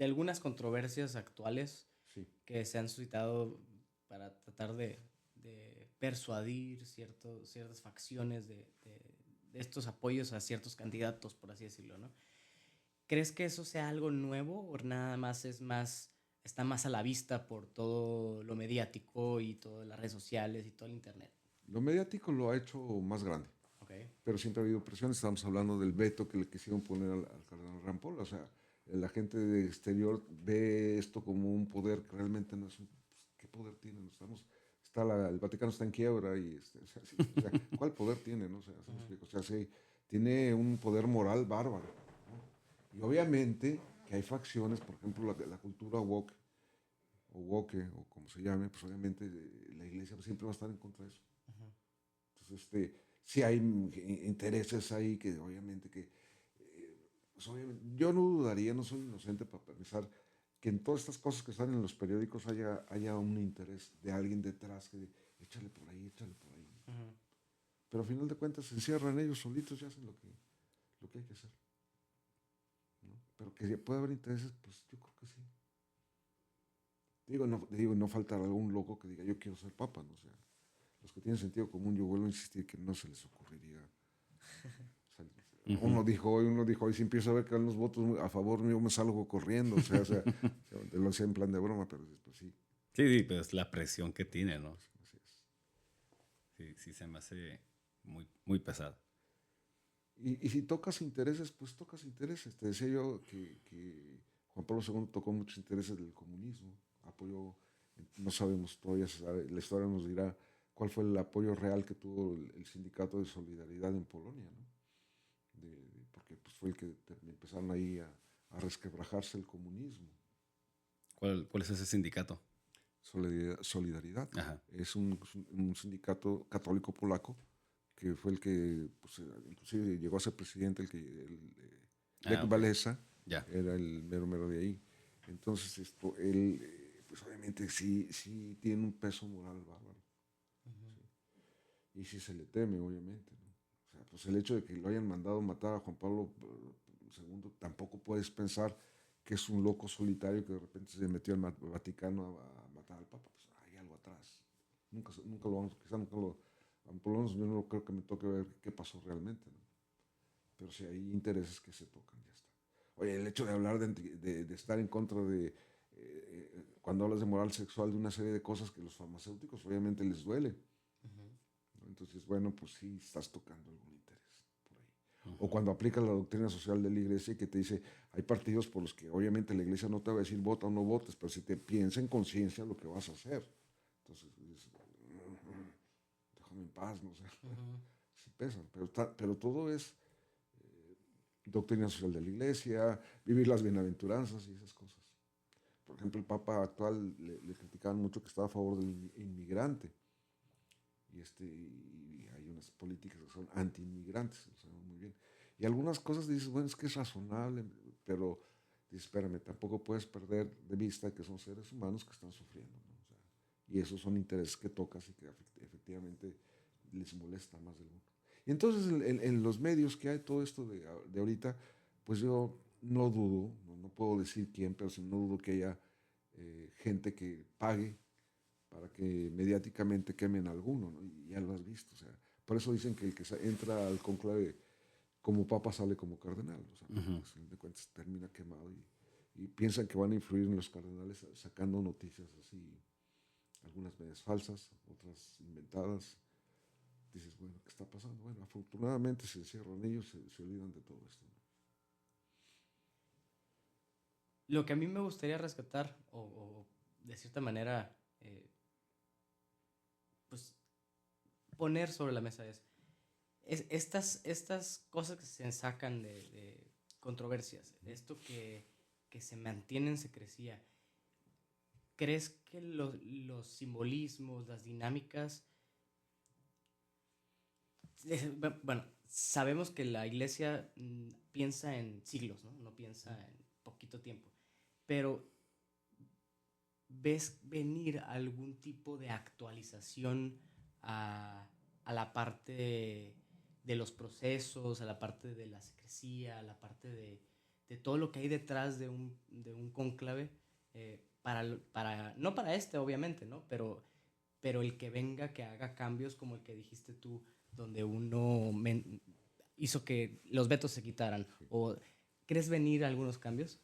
algunas controversias actuales Sí. que se han suscitado para tratar de persuadir ciertas facciones de estos apoyos a ciertos candidatos, por así decirlo, ¿no? ¿Crees que eso sea algo nuevo o nada más está más a la vista por todo lo mediático y todas las redes sociales y todo el internet? Lo mediático lo ha hecho más grande. Okay. Pero siempre ha habido presiones. Estamos hablando del veto que le quisieron poner al cardenal Rampol. O sea, la gente de exterior ve esto como un poder que realmente no es un... Pues, ¿qué poder tiene? No el Vaticano está en quiebra y o sea, ¿cuál poder tiene? No? ¿Se me explico? O sea, sí, tiene un poder moral bárbaro, ¿no? Y obviamente que hay facciones, por ejemplo, la cultura woke, o woke, o como se llame, pues obviamente la iglesia siempre va a estar en contra de eso. Entonces, sí hay intereses ahí que obviamente pues obviamente, yo no dudaría, no soy inocente para pensar que en todas estas cosas que están en los periódicos haya un interés de alguien detrás que échale por ahí, échale por ahí. Pero al final de cuentas se encierran ellos solitos y hacen lo que hay que hacer, ¿no? Pero que puede haber intereses, pues yo creo que sí. No faltará algún loco que diga yo quiero ser papa, ¿no? O sea, los que tienen sentido común, yo vuelvo a insistir que no se les ocurriría. O sea, uno dijo hoy, si empiezo a ver que dan los votos a favor mío, me salgo corriendo. O sea, lo hacía en plan de broma, pero pues sí. Sí, pues la presión que tiene, ¿no? Así es. Sí, se me hace muy, muy pesada. Y si tocas intereses, pues tocas intereses. Te decía yo que Juan Pablo II tocó muchos intereses del comunismo, apoyó, no sabemos todavía, se sabe, la historia nos dirá cuál fue el apoyo real que tuvo el sindicato de solidaridad en Polonia, ¿no? Porque pues, fue el que empezaron ahí a resquebrajarse el comunismo. ¿Cuál es ese sindicato? Solidaridad. Ajá. Es un sindicato católico polaco que fue el que pues, inclusive llegó a ser presidente, Lech Walesa, era el mero de ahí. Entonces él pues obviamente sí tiene un peso moral bárbaro. ¿Sí? Y sí se le teme, obviamente, ¿no? O sea, pues el hecho de que lo hayan mandado matar a Juan Pablo II, tampoco puedes pensar que es un loco solitario que de repente se metió al Vaticano a matar al Papa. Pues hay algo atrás. Nunca lo vamos, quizá nunca lo... Por lo menos yo no creo que me toque ver qué pasó realmente, ¿no? Pero si hay intereses que se tocan, ya está. Oye, el hecho de hablar de estar en contra de... cuando hablas de moral sexual, de una serie de cosas que los farmacéuticos obviamente les duele. ¿No? Entonces, bueno, pues sí estás tocando algún interés por ahí. O cuando aplicas la doctrina social de la iglesia y que te dice, hay partidos por los que obviamente la iglesia no te va a decir vota o no votes, pero si te piensa en conciencia lo que vas a hacer. Entonces, déjame en paz, no sé. Sí pesan, pero todo es doctrina social de la iglesia, vivir las bienaventuranzas y esas cosas. Por ejemplo, el Papa actual le criticaban mucho que estaba a favor del inmigrante. Y hay unas políticas que son anti-inmigrantes, lo sabemos muy bien. Y algunas cosas dices, bueno, es que es razonable, pero dices, espérame, tampoco puedes perder de vista que son seres humanos que están sufriendo, ¿no? O sea, y esos son intereses que tocas y que efectivamente les molesta más de uno. Y entonces en los medios que hay todo esto de ahorita, pues yo no dudo, no puedo decir quién, pero sí no dudo que haya gente que pague para que mediáticamente quemen a alguno, ¿no? Y ya lo has visto. O sea, por eso dicen que el que entra al conclave como papa sale como cardenal. O sea, pues, de cuentas termina quemado y piensan que van a influir en los cardenales sacando noticias así, algunas medias falsas, otras inventadas. Dices, bueno, ¿qué está pasando? Bueno, afortunadamente se encierran ellos, se olvidan de todo esto, ¿no? Lo que a mí me gustaría rescatar, o de cierta manera, pues poner sobre la mesa es estas cosas que se sacan de controversias, esto que se mantiene en secrecía. ¿Crees que los simbolismos, las dinámicas... Bueno, sabemos que la iglesia piensa en siglos, ¿no? No piensa en poquito tiempo. Pero ¿ves venir algún tipo de actualización a la parte de los procesos, a la parte de la secrecía, a la parte de todo lo que hay detrás de un cónclave? No para este, obviamente, ¿no? Pero el que venga, que haga cambios como el que dijiste tú, donde uno hizo que los vetos se quitaran. Sí. ¿O crees venir algunos cambios?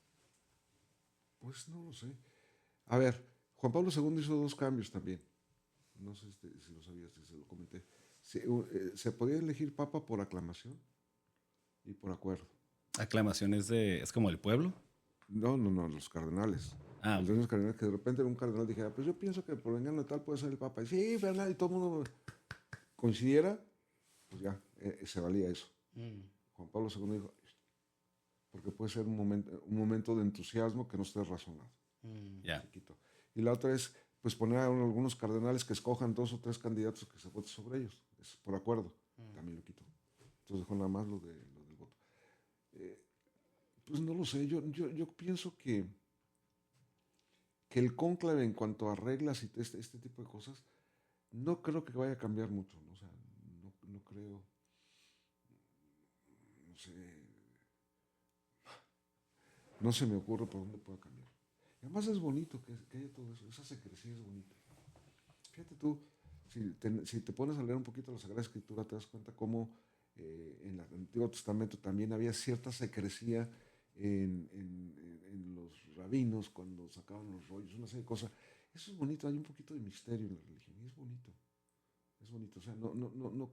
Pues no lo sé. A ver, Juan Pablo II hizo 2 cambios también. No sé si lo sabías, si se lo comenté. Se podía elegir papa por aclamación y por acuerdo. ¿Aclamación es como el pueblo? No, los cardenales. Ah, Los dueños cardenales, que de repente un cardenal dijera, pues yo pienso que por engano tal puede ser el Papa. Y sí, Bernal, y todo el mundo coincidiera, pues ya, se valía eso. Juan Pablo II dijo, porque puede ser un momento de entusiasmo que no esté razonado. ya. Chiquito. Y la otra es, pues poner a algunos cardenales que escojan 2 o 3 candidatos que se voten sobre ellos, es por acuerdo. También lo quitó. Entonces dejó nada más lo del voto. Pues no lo sé, yo pienso que el cónclave en cuanto a reglas y este tipo de cosas, no creo que vaya a cambiar mucho, ¿no? O sea, no creo, no sé, no se me ocurre por dónde pueda cambiar. Y además es bonito que haya todo eso, esa secrecía es bonita. Fíjate tú, si te pones a leer un poquito la Sagrada Escritura, te das cuenta cómo en el Antiguo Testamento también había cierta secrecía en los rabinos cuando sacaban los rollos, una serie de cosas. Eso es bonito, hay un poquito de misterio en la religión y es bonito. Es bonito, o sea, no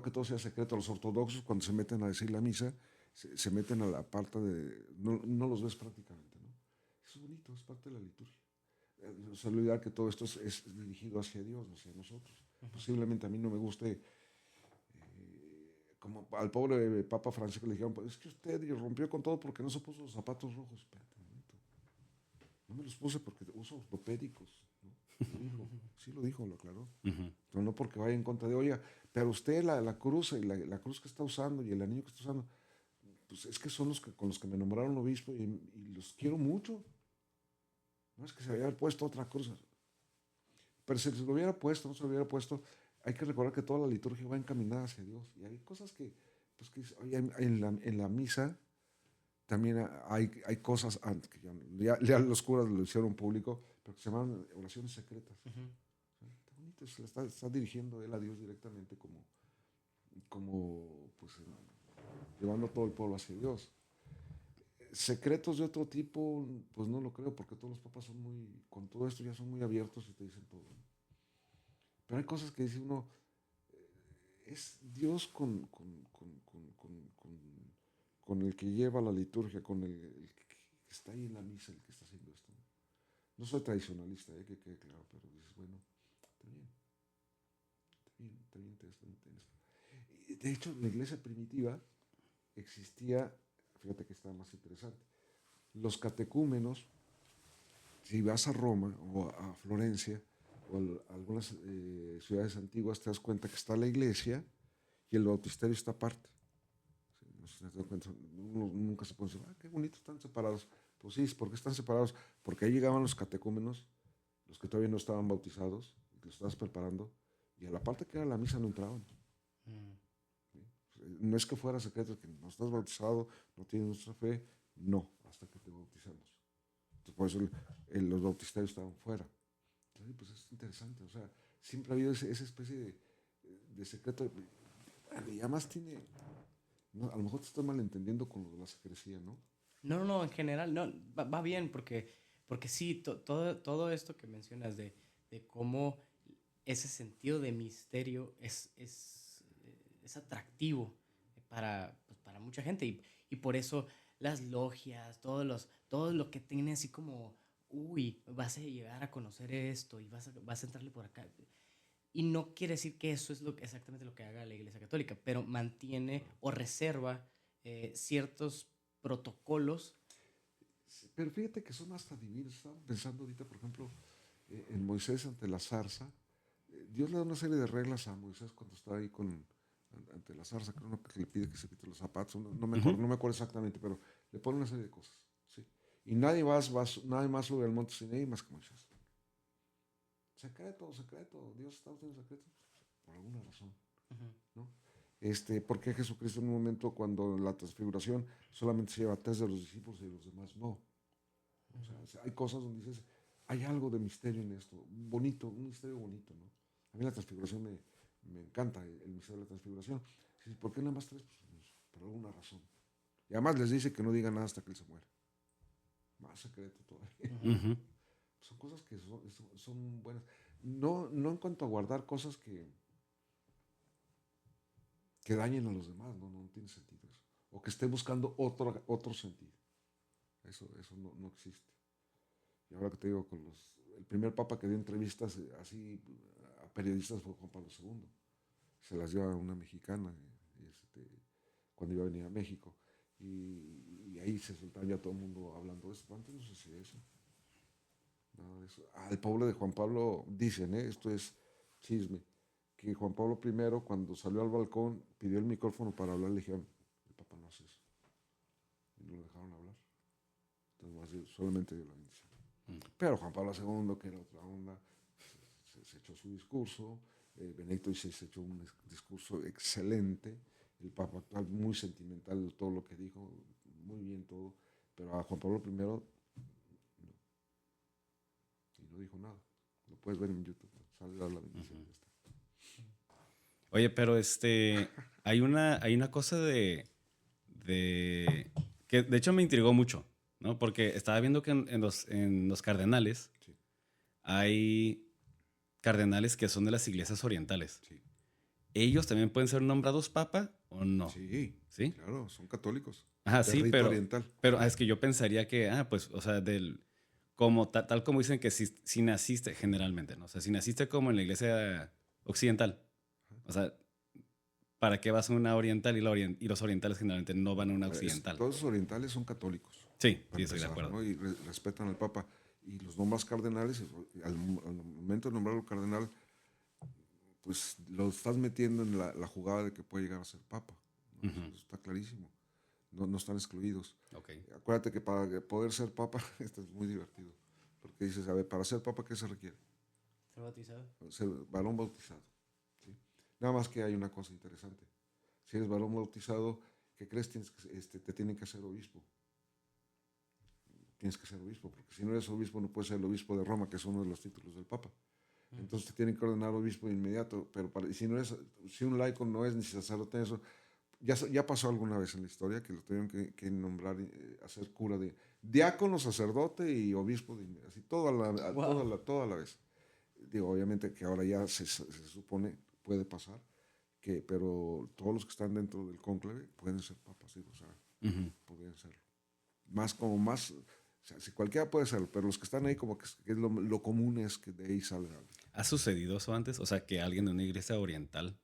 que todo sea secreto. Los ortodoxos cuando se meten a decir la misa, se meten a la parte de... No los ves prácticamente, ¿no? Eso es bonito, es parte de la liturgia. No se olvidar que todo esto es dirigido hacia Dios, hacia nosotros. Posiblemente a mí no me guste, como al pobre Papa Francisco le dijeron, pues es que usted rompió con todo porque no se puso los zapatos rojos. Espérate un momento. No me los puse porque uso ortopédicos, ¿no? Sí lo dijo, lo aclaró. Pero no porque vaya en contra de, oiga, pero usted la cruz, la cruz que está usando y el anillo que está usando, pues es que son con los que me nombraron obispo y los quiero mucho. No es que se había puesto otra cruz. Pero si se lo hubiera puesto, no se lo hubiera puesto, hay que recordar que toda la liturgia va encaminada hacia Dios. Y hay cosas que, pues que oye, en la misa también hay cosas que ya los curas lo hicieron público, pero que se llaman oraciones secretas. Está bonito, se le está dirigiendo él a Dios directamente como pues, llevando todo el pueblo hacia Dios. Secretos de otro tipo, pues no lo creo, porque todos los papas son con todo esto ya son muy abiertos y te dicen todo. Pero hay cosas que dice uno, es Dios con el que lleva la liturgia, con el que está ahí en la misa, el que está haciendo esto. No soy tradicionalista, que quede claro, pero dices, bueno, está bien, de hecho, en la iglesia primitiva existía, fíjate que está más interesante, los catecúmenos, si vas a Roma o a Florencia o a algunas ciudades antiguas, te das cuenta que está la iglesia y el bautisterio está aparte. Sí, no sé si te das cuenta, uno nunca se puede decir, qué bonito, están separados. Pues sí, ¿por qué están separados? Porque ahí llegaban los catecúmenos, los que todavía no estaban bautizados, y que los estabas preparando, y a la parte que era la misa no entraban. ¿Sí? No es que fuera secreto, que no estás bautizado, no tienes nuestra fe, no, hasta que te bautizamos. Entonces, por eso los bautisterios estaban fuera. Entonces, pues es interesante, o sea, siempre ha habido esa especie de secreto. Y además tiene, no, a lo mejor te estoy malentendiendo con lo de la secrecía, ¿no? No, en general, no, va bien, porque sí, todo esto que mencionas de cómo ese sentido de misterio es atractivo para mucha gente y por eso las logias, todo lo que tiene así como, uy, vas a llegar a conocer esto y vas a entrarle por acá. Y no quiere decir que eso es exactamente lo que haga la Iglesia Católica, pero mantiene o reserva ciertos protocolos. Pero fíjate que son hasta divinos. Estaba pensando ahorita, por ejemplo, en Moisés ante la zarza. Dios le da una serie de reglas a Moisés cuando está ahí ante la zarza, creo que le pide que se quite los zapatos, no me acuerdo exactamente, pero le pone una serie de cosas. ¿Sí? Y nadie más sube al monte Sinaí más que Moisés. Secreto, Dios está usando secreto, por alguna razón. ¿No? Porque Jesucristo en un momento cuando la transfiguración solamente se lleva a 3 de los discípulos y los demás no. O sea, hay cosas donde dices, hay algo de misterio en esto, bonito, un misterio bonito, ¿no? A mí la transfiguración me encanta, el misterio de la transfiguración. ¿Por qué nada más 3? Pues, por alguna razón. Y además les dice que no digan nada hasta que él se muera. Más secreto todavía. Son cosas que son buenas. No en cuanto a guardar cosas que dañen a los demás, no tiene sentido eso. O que esté buscando otro sentido. Eso no existe. Y ahora que te digo, el primer papa que dio entrevistas así a periodistas fue Juan Pablo II. Se las dio a una mexicana cuando iba a venir a México. Y ahí se soltaba ya todo el mundo hablando de eso. Antes no se hacía eso. Nada de eso. El pueblo de Juan Pablo, dicen, esto es chisme, que Juan Pablo I, cuando salió al balcón, pidió el micrófono para hablar, le dijeron, el Papa no hace eso. Y no lo dejaron hablar. Entonces, solamente dio la bendición. Pero Juan Pablo II, que era otra onda, se echó su discurso. Benedicto XVI se echó un discurso excelente. El Papa actual, muy sentimental de todo lo que dijo, muy bien todo. Pero a Juan Pablo I, no. Y no dijo nada. Lo puedes ver en YouTube. Sale a la bendición. Oye, pero hay una cosa que de hecho me intrigó mucho, ¿no? Porque estaba viendo que en los cardenales Sí. hay cardenales que son de las iglesias orientales. Sí. ¿Ellos también pueden ser nombrados papa o no? Sí, ¿Sí? claro, son católicos. Ajá, de sí, rito pero oriental. es que yo pensaría que, pues, o sea, como tal como dicen que si naciste generalmente, ¿no? O sea, si naciste como en la iglesia occidental, o sea, ¿para qué vas a una oriental y los orientales generalmente no van a una occidental? Todos los orientales son católicos. Sí, Para sí, estoy de empezar, acuerdo. ¿no? Y respetan al Papa. Y los nombras cardenales, al momento de nombrarlo cardenal, pues lo estás metiendo en la jugada de que puede llegar a ser Papa, ¿no? Eso está clarísimo. No están excluidos. Okay. Acuérdate que para poder ser Papa, esto es muy divertido. Porque dices, a ver, para ser Papa, ¿qué se requiere? ¿Ser bautizado? Ser varón bautizado. ¿Sí? Nada más que hay una cosa interesante. Si eres varón bautizado, ¿qué crees? Te tienen que hacer obispo. Tienes que ser obispo, porque si no eres obispo no puedes ser el obispo de Roma, que es uno de los títulos del Papa. Entonces te tienen que ordenar obispo de inmediato, pero si un laico no es ni sacerdote, eso ya pasó alguna vez en la historia que lo tuvieron que nombrar, hacer cura de diácono, sacerdote y obispo de inmediato, así toda la vez. Digo, obviamente que ahora ya se supone, puede pasar, pero todos los que están dentro del cónclave pueden ser papas, ¿sí? O sea, podrían serlo. O sea, si cualquiera puede serlo, pero los que están ahí como que es lo común es que de ahí salga. ¿Ha sucedido eso antes? O sea, que alguien de una iglesia oriental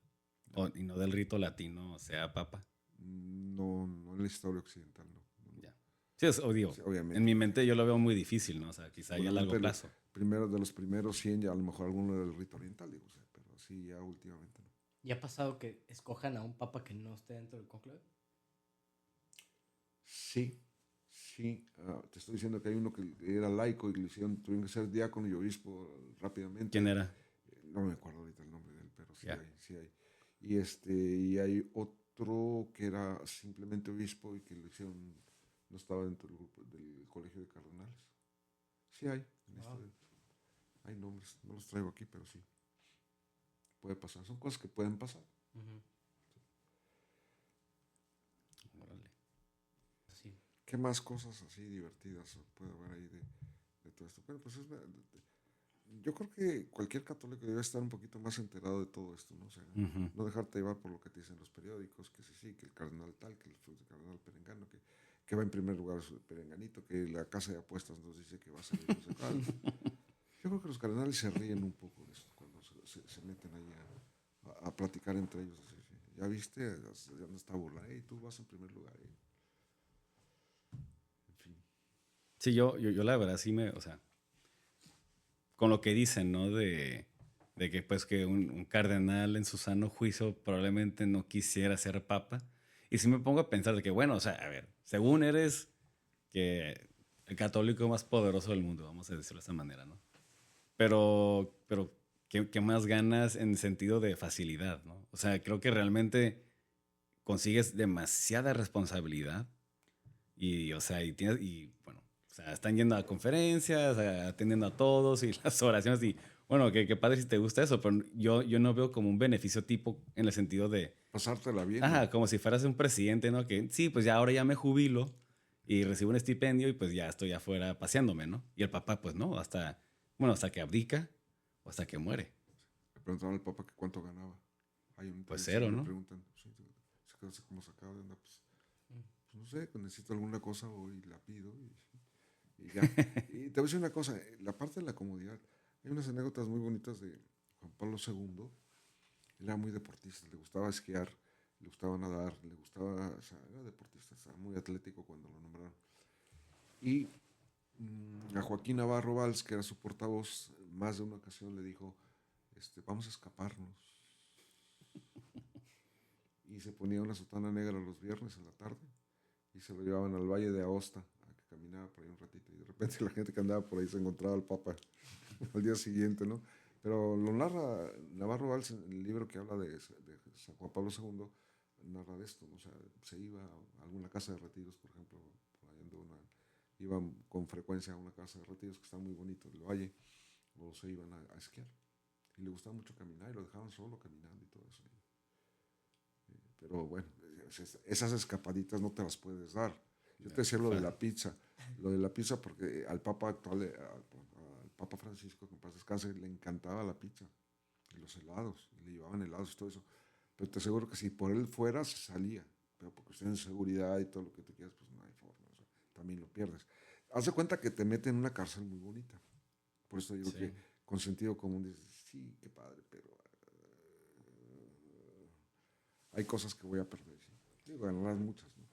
y no del rito latino sea papa. No en la historia occidental, no. Ya. Sí, digo, Sí, obviamente. en mi mente yo lo veo muy difícil, ¿no? O sea, quizá ya a largo plazo. De los primeros 100, ya a lo mejor alguno del rito oriental, digo, o sea, pero sí, ya últimamente no. ¿Y ha pasado que escojan a un papa que no esté dentro del cónclave? Sí. Te estoy diciendo que hay uno que era laico y le hicieron, tuvieron que ser diácono y obispo rápidamente. ¿Quién era? No me acuerdo ahorita el nombre de él, pero sí Yeah. sí hay. Y hay otro que era simplemente obispo y que le hicieron, no estaba dentro del grupo del colegio de cardenales. Sí hay. Hay nombres, no los traigo aquí, pero sí. Puede pasar, son cosas que pueden pasar. Órale. Sí. ¿Qué más cosas así divertidas puede haber ahí de todo esto? Bueno, pues yo creo que cualquier católico debe estar un poquito más enterado de todo esto, ¿no? O sea, no dejarte llevar por lo que te dicen los periódicos, que sí, que el cardenal tal, que el cardenal perengano, que va en primer lugar su perenganito, que la casa de apuestas nos dice que va a salir no sé cuál. Yo creo que los cardenales se ríen un poco de esto cuando se meten ahí a platicar entre ellos. Así, ¿ya viste? Ya no está burla. Hey, tú vas en primer lugar. En fin. Sí, yo la verdad sí o sea, con lo que dicen, ¿no? De que pues que un cardenal en su sano juicio probablemente no quisiera ser papa. Y sí me pongo a pensar de que, bueno, o sea, a ver, según eres que el católico más poderoso del mundo, vamos a decirlo de esa manera, ¿no? Pero ¿qué más ganas en sentido de facilidad, ¿no? O sea, creo que realmente consigues demasiada responsabilidad y, o sea, bueno, o sea, están yendo a conferencias, atendiendo a todos y las oraciones y, bueno, qué padre si te gusta eso, pero yo no veo como un beneficio tipo en el sentido de... Pasártela bien. Ajá, como si fueras un presidente, ¿no? Que sí, pues ya ahora ya me jubilo y recibo un estipendio y pues ya estoy afuera paseándome, ¿no? Y el papá, pues no, hasta que abdica o hasta que muere. Le preguntaron al Papa que cuánto ganaba. Pues cero, ¿no? Le preguntan, ¿cómo sacaba de onda? Pues no sé, necesito alguna cosa hoy la pido. Y ya. Y te voy a decir una cosa, la parte de la comodidad, hay unas anécdotas muy bonitas de Juan Pablo II. Él era muy deportista, le gustaba esquiar, le gustaba nadar, le gustaba, o sea, era deportista, estaba muy atlético cuando lo nombraron. Y a Joaquín Navarro Valls, que era su portavoz, más de una ocasión le dijo, vamos a escaparnos. Y se ponía una sotana negra los viernes en la tarde y se lo llevaban al Valle de Aosta a que caminaba por ahí un ratito. Y de repente la gente que andaba por ahí se encontraba al Papa al día siguiente, ¿no? Pero lo narra Navarro Valls en el libro que habla de San Juan Pablo II, narra de esto, ¿no? O sea, se iba a alguna casa de retiros, por ejemplo, por ahí iban con frecuencia a una casa de retiros que está muy bonito, el Valle, o se iban a esquiar. Y le gustaba mucho caminar y lo dejaban solo caminando y todo eso. Pero bueno, esas escapaditas no te las puedes dar. Yo te decía lo de la pizza porque al Papa actual, al Papa Francisco, que en paz descanse, le encantaba la pizza y los helados, y le llevaban helados y todo eso. Pero te aseguro que si por él fuera, se salía. Pero por cuestión de seguridad y todo lo que te quieras, pues no hay forma. O sea, también lo pierdes. Haz de cuenta que te meten en una cárcel muy bonita. Por eso digo que con sentido común dices, sí, qué padre, pero hay cosas que voy a perder. ¿Sí? Digo, ganarás muchas, ¿no?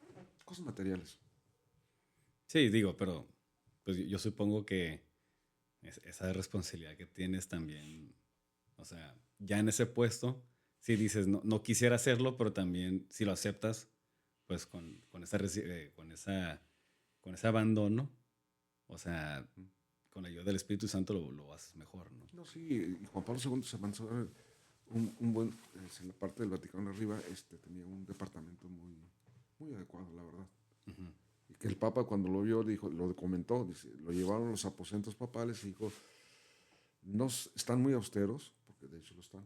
Cosas materiales. Sí, digo, pero pues yo supongo que esa responsabilidad que tienes también, o sea, ya en ese puesto, si dices, no quisiera hacerlo, pero también si lo aceptas, pues con ese abandono, o sea, con la ayuda del Espíritu Santo lo haces mejor, ¿no? No, sí, y Juan Pablo II se mandó un buen, en la parte del Vaticano arriba, tenía un departamento muy, muy adecuado, la verdad. Uh-huh. Y que el Papa cuando lo vio, lo comentó, dice, lo llevaron a los aposentos papales y dijo, están muy austeros, porque de hecho lo están,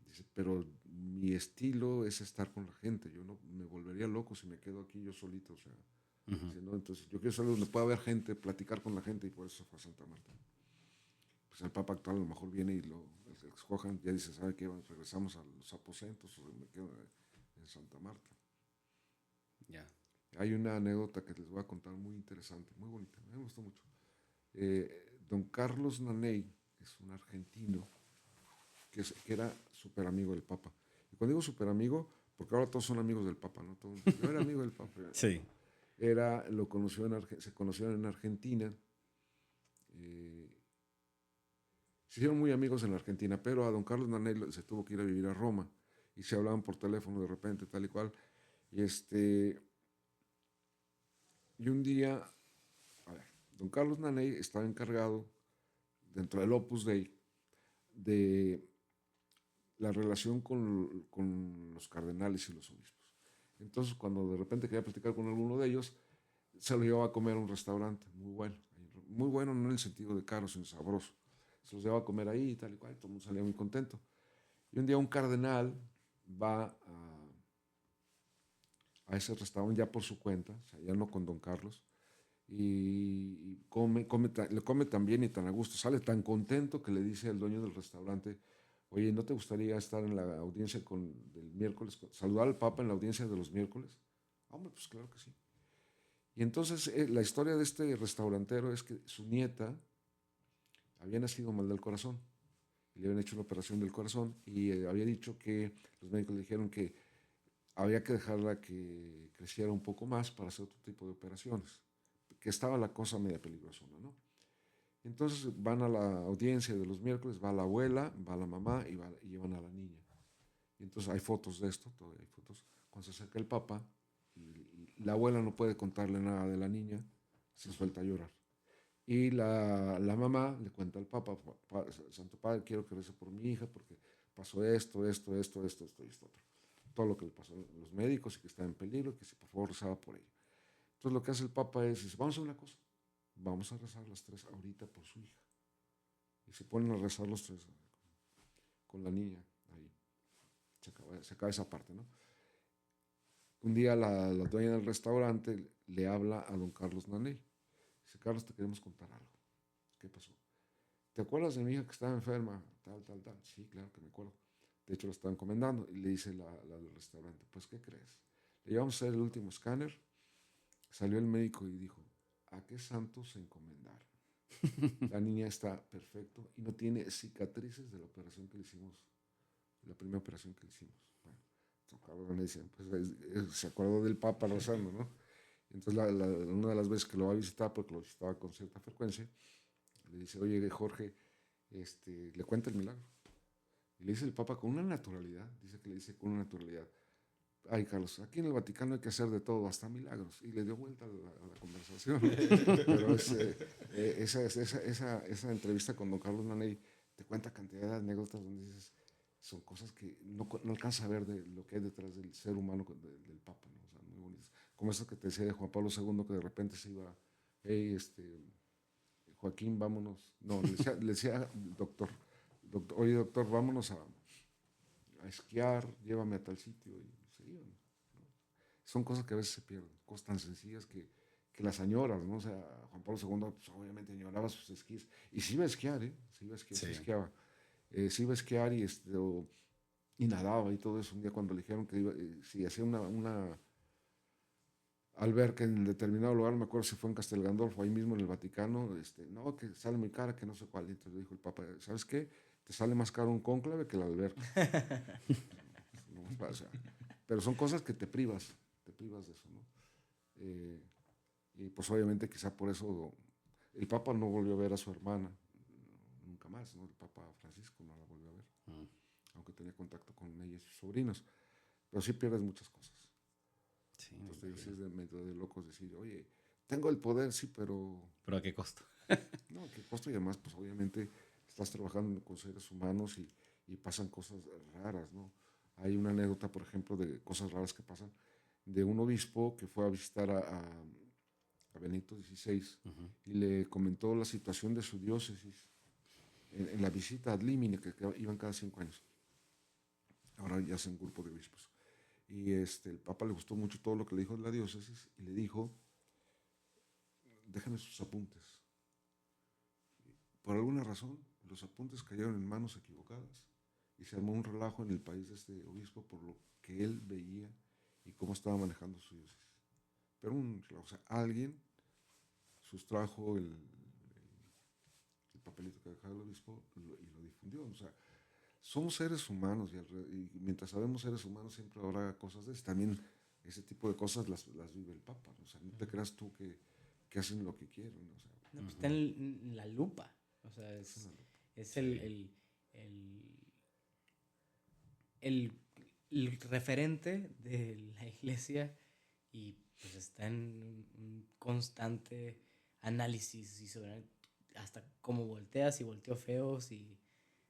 dice, pero mi estilo es estar con la gente, yo no me volvería loco si me quedo aquí yo solito, o sea, uh-huh. Dice, no, entonces yo quiero salir donde pueda haber gente, platicar con la gente, y por eso fue a Santa Marta. Pues el Papa actual a lo mejor viene y lo escojan, ya dice, ¿sabe qué? Regresamos a los aposentos o me quedo en Santa Marta. Ya. Yeah. Hay una anécdota que les voy a contar muy interesante, muy bonita, me gustó mucho. Don Carlos Naney es un argentino que era súper amigo del Papa. Y cuando digo súper amigo, porque ahora todos son amigos del Papa, ¿no? Yo era amigo del Papa. Sí. Se conocieron en Argentina. Se hicieron muy amigos en la Argentina, pero a don Carlos Naney se tuvo que ir a vivir a Roma y se hablaban por teléfono de repente, tal y cual. Y un día, a ver, don Carlos Naney estaba encargado, dentro del Opus Dei, de la relación con los cardenales y los obispos. Entonces, cuando de repente quería platicar con alguno de ellos, se lo llevaba a comer a un restaurante muy bueno. Muy bueno no en el sentido de caro, sino sabroso. Se los llevaba a comer ahí y tal y cual, y todo el mundo salía muy contento. Y un día un cardenal va a ese restaurante ya por su cuenta, o sea, ya no con don Carlos, y le come tan bien y tan a gusto, sale tan contento que le dice al dueño del restaurante, oye, ¿no te gustaría estar en la audiencia del miércoles, saludar al Papa en la audiencia de los miércoles? Hombre, pues claro que sí. Y entonces la historia de este restaurantero es que su nieta había nacido mal del corazón, y le habían hecho una operación del corazón, y había dicho que los médicos le dijeron que había que dejarla que creciera un poco más para hacer otro tipo de operaciones, que estaba la cosa media peligrosa, ¿no? Entonces van a la audiencia de los miércoles, va la abuela, va la mamá y llevan a la niña. Y entonces hay fotos de esto, todavía hay fotos. Cuando se acerca el Papa, y la abuela no puede contarle nada de la niña, se suelta a llorar. Y la mamá le cuenta al Papa, Santo Padre, quiero que rece por mi hija porque pasó esto y esto otro. Todo lo que le pasó a los médicos y que está en peligro, que si por favor rezaba por ella. Entonces lo que hace el Papa es, dice, vamos a hacer una cosa, vamos a rezar las tres ahorita por su hija. Y se ponen a rezar los tres con la niña ahí. Se acaba esa parte, ¿no? Un día la dueña del restaurante le habla a don Carlos Naney. Dice, Carlos, te queremos contar algo. ¿Qué pasó? ¿Te acuerdas de mi hija que estaba enferma? Tal. Sí, claro que me acuerdo. De hecho, la estaba encomendando. Y le dice la del restaurante, pues, ¿qué crees? Le llevamos a hacer el último escáner. Salió el médico y dijo, a qué santo se encomendaron. La niña está perfecto y no tiene cicatrices de la operación que le hicimos, la primera operación que le hicimos. Bueno, don Carlos René dice, pues, se acordó del Papa rezando, ¿no? Entonces, una de las veces que lo va a visitar, porque lo visitaba con cierta frecuencia, le dice, oye, Jorge, le cuenta el milagro. Y le dice el Papa con una naturalidad, dice que le dice con una naturalidad, ay, Carlos, aquí en el Vaticano hay que hacer de todo, hasta milagros. Y le dio vuelta a la conversación. Pero esa entrevista con don Carlos Naney te cuenta cantidad de anécdotas donde dices, son cosas que no alcanza a ver de lo que hay detrás del ser humano del Papa, ¿no? O sea, muy bonitas. Como eso que te decía de Juan Pablo II, que de repente se iba, hey, Joaquín, vámonos. No, le decía doctor, oye, doctor, vámonos a esquiar, llévame a tal sitio. Y se iban, ¿no? Son cosas que a veces se pierden, cosas tan sencillas que las añoras, ¿no? O sea, Juan Pablo II, pues, obviamente añoraba sus esquís. Y sí iba a esquiar, ¿eh? Sí iba a esquiar, sí esquiaba. Sí iba a esquiar y nadaba y todo eso. Un día cuando le dijeron que iba, si hacía una alberca en determinado lugar, no me acuerdo si fue en Castel Gandolfo, ahí mismo en el Vaticano, no, que sale muy cara, que no sé cuál. Y entonces le dijo el Papa, ¿sabes qué? Te sale más caro un cónclave que la alberca. No, o sea, pero son cosas que te privas de eso, ¿no? Y pues obviamente quizá por eso el Papa no volvió a ver a su hermana, nunca más, ¿no? El Papa Francisco no la volvió a ver, aunque tenía contacto con ella y sus sobrinos, pero sí pierdes muchas cosas. Sí, entonces es de medio de locos decir, oye, tengo el poder, sí, pero... ¿Pero a qué costo? No, ¿a qué costo? Y además, pues obviamente estás trabajando con seres humanos y pasan cosas raras, ¿no? Hay una anécdota, por ejemplo, de cosas raras que pasan, de un obispo que fue a visitar a Benito XVI y le comentó la situación de su diócesis en la visita ad limine que iban cada 5 años. Ahora ya hacen grupo de obispos. Y el Papa le gustó mucho todo lo que le dijo de la diócesis y le dijo, déjame sus apuntes. Por alguna razón, los apuntes cayeron en manos equivocadas y se armó un relajo en el país de este obispo por lo que él veía y cómo estaba manejando su diócesis. Pero o sea, alguien sustrajo el papelito que dejaba el obispo y lo difundió. O sea, somos seres humanos y mientras sabemos seres humanos siempre habrá cosas de eso. También ese tipo de cosas las vive el Papa, ¿no? O sea, no te creas tú que hacen lo que quieren, ¿no? O sea, no, pues está en la lupa. O sea, es el referente de la iglesia y pues está en un constante análisis y sobre hasta cómo voltea, si volteó feo, si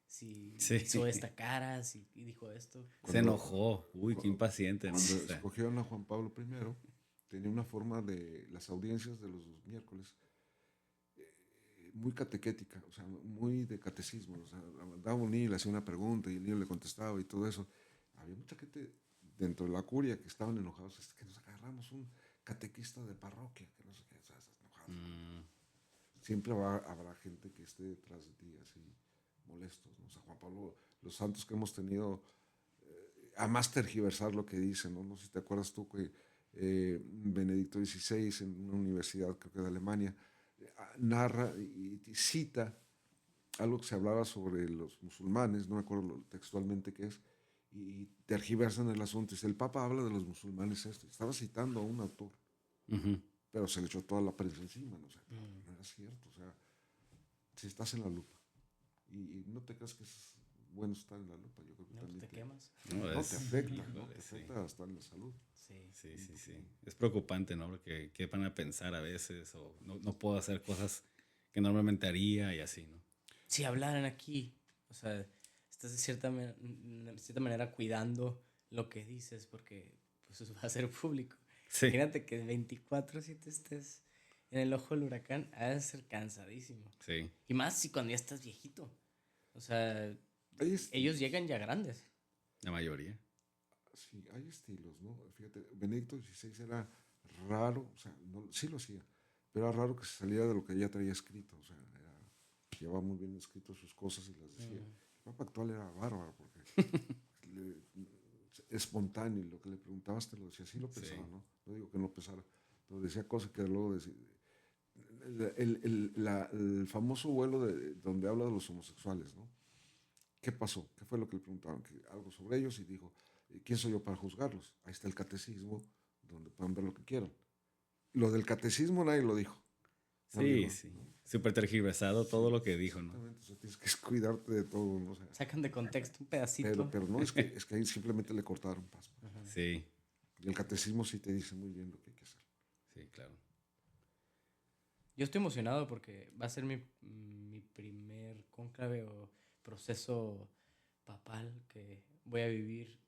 hizo esta cara, si dijo esto. Se enojó. Uy, qué impaciente. Cuando escogieron a Juan Pablo I, tenía una forma de las audiencias de los miércoles muy catequética, o sea, muy de catecismo. O sea, daba un niño y le hacía una pregunta y el niño le contestaba y todo eso. Había mucha gente dentro de la curia que estaban enojados, que nos agarramos un catequista de parroquia, que no sé qué, o sea, estás enojado. Siempre habrá gente que esté detrás de ti así molestos, ¿no? O sea, Juan Pablo, los santos que hemos tenido, a más tergiversar lo que dicen, ¿no? No sé si te acuerdas tú que Benedicto XVI en una universidad, creo que de Alemania, narra y cita algo que se hablaba sobre los musulmanes, no me acuerdo textualmente qué es, y tergiversan el asunto. Dice, el Papa habla de los musulmanes esto. Estaba citando a un autor, pero se le echó toda la prensa encima, ¿no? O sea, no era cierto. O sea, si estás en la lupa y no te creas que es bueno estar en la lupa, yo creo que no, también te quemas. No, te afecta, ¿no? Te afecta hasta en la salud. Sí. Es preocupante, ¿no? Porque qué van a pensar a veces o no puedo hacer cosas que normalmente haría y así, ¿no? Si hablaran aquí, o sea, estás de cierta manera cuidando lo que dices porque pues eso va a ser público. Sí. Imagínate que 24/7 estés en el ojo del huracán, ha de ser cansadísimo. Sí. Y más si cuando ya estás viejito. O sea, ellos llegan ya grandes. La mayoría. Sí, hay estilos, ¿no? Fíjate, Benedicto XVI era raro, o sea, sí lo hacía, pero era raro que se saliera de lo que ya traía escrito, o sea, llevaba muy bien escrito sus cosas y las decía. El Papa actual era bárbaro, porque espontáneo, lo que le preguntabas te lo decía, sí lo pensaba, ¿no? No digo que no pensara, pero decía cosas que luego el famoso vuelo donde habla de los homosexuales, ¿no? ¿Qué pasó? ¿Qué fue lo que le preguntaron? Algo sobre ellos y dijo, ¿quién soy yo para juzgarlos? Ahí está el catecismo, donde pueden ver lo que quieran. Lo del catecismo nadie lo dijo. Sí, sí. Súper tergiversado todo lo que dijo, ¿no? Exactamente, o sea, tienes que cuidarte de todo, ¿no? O sea, Sacan de contexto un pedacito. pero no, es que ahí simplemente le cortaron paso. Sí, Y el catecismo sí te dice muy bien lo que hay que hacer. sí, claro. Yo estoy emocionado porque va a ser mi primer cónclave o proceso papal que voy a vivir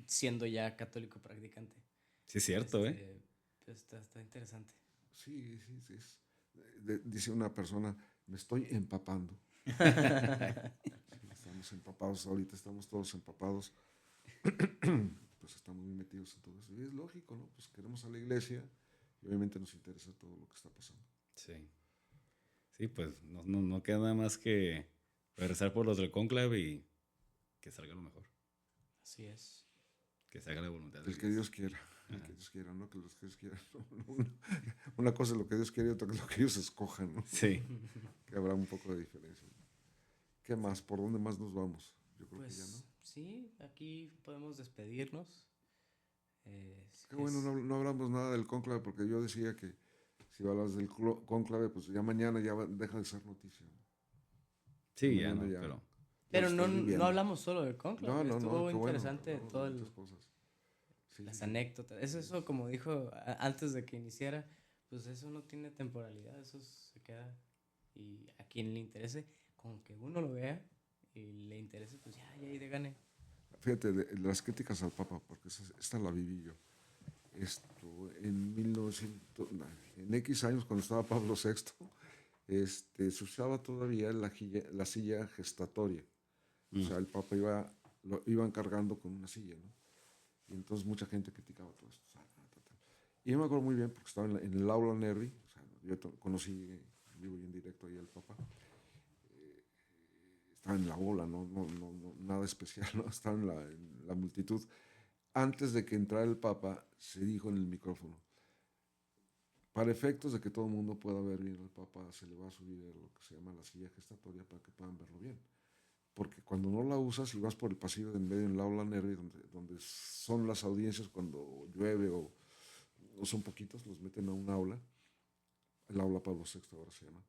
siendo ya católico practicante. Sí, es cierto, Pues está interesante. Sí, sí, sí. Dice una persona, me estoy empapando. Estamos empapados, ahorita estamos todos empapados. Pues estamos muy metidos en todo eso. Y es lógico, ¿no? Pues queremos a la iglesia y obviamente nos interesa todo lo que está pasando. Sí. Sí, pues no queda nada más que rezar por los del cónclave y que salga lo mejor. Así es. Que se haga la voluntad de El que Dios quiera. El que Dios quiera, no que los que Dios quieran. Una cosa es lo que Dios quiere y otra es lo que ellos escojan, ¿no? Sí. Que habrá un poco de diferencia. ¿Qué más? ¿Por dónde más nos vamos? Yo creo Pues que ya, ¿no? sí, aquí podemos despedirnos. Qué bueno, no hablamos nada del cónclave porque yo decía que si hablas del cónclave, pues ya mañana ya deja de ser noticia. Sí, ya Mañana no, ya. pero... Pero Lo no, estás viviendo. no hablamos solo del cónclave. No, Estuvo qué bueno, interesante hablamos todo de muchas cosas. Sí, las sí, anécdotas. Eso, como dijo antes de que iniciara, pues eso no tiene temporalidad, eso se queda. Y a quien le interese, con que uno lo vea y le interese, pues ya ahí de gane. Fíjate, de las críticas al Papa, porque esta la viví yo. En 1900, en X años, cuando estaba Pablo VI, se usaba todavía la silla gestatoria. O sea, el Papa lo iban cargando con una silla, ¿no? Y entonces mucha gente criticaba todo esto. Y yo me acuerdo muy bien porque estaba en el aula Nervi, o sea, yo conocí en vivo y en directo ahí al Papa. Estaba en la ola, nada especial, ¿no? Estaba en la multitud. Antes de que entrara el Papa, se dijo en el micrófono, para efectos de que todo el mundo pueda ver bien al Papa, se le va a subir lo que se llama la silla gestatoria para que puedan verlo bien. Porque cuando no la usas y vas por el pasillo de en medio en la aula Nervi, donde son las audiencias cuando llueve o son poquitos, los meten a un aula, el aula Pablo VI ahora se llama,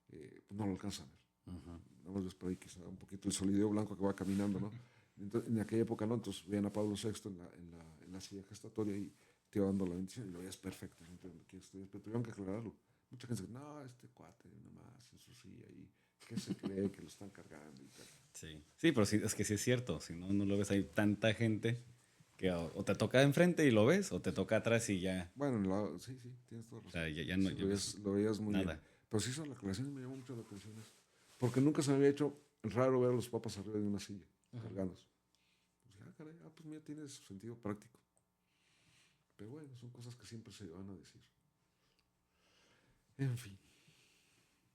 pues no lo alcanzan a ver. Nada más ves por ahí quizá un poquito el solideo blanco que va caminando, ¿no? Entonces, en aquella época no, entonces veían a Pablo VI en la silla gestatoria y te iba dando la bendición y lo veías perfecto, pero tuvieron que aclararlo. Mucha gente dice, no, este cuate nomás en su silla y que se cree que lo están cargando y tal. Sí, sí, pero sí, es que sí es cierto, si no lo ves, hay tanta gente que o te toca de enfrente y lo ves, o te toca atrás y ya. Bueno, sí, tienes toda razón. O sea, ya no, Sí, ya ves lo veías muy nada. bien. Pero sí, la aclaración me llamó mucho la atención eso. Porque nunca se me había hecho raro ver a los papas arriba de una silla, cargándose. Pues, caray, pues mira, tiene su sentido práctico. Pero bueno, son cosas que siempre se van a decir. En fin.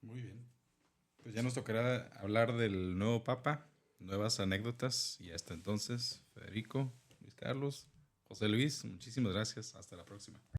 Muy bien. Pues ya nos tocará hablar del nuevo Papa, nuevas anécdotas. Y hasta entonces, Federico, Luis Carlos, José Luis, muchísimas gracias. Hasta la próxima.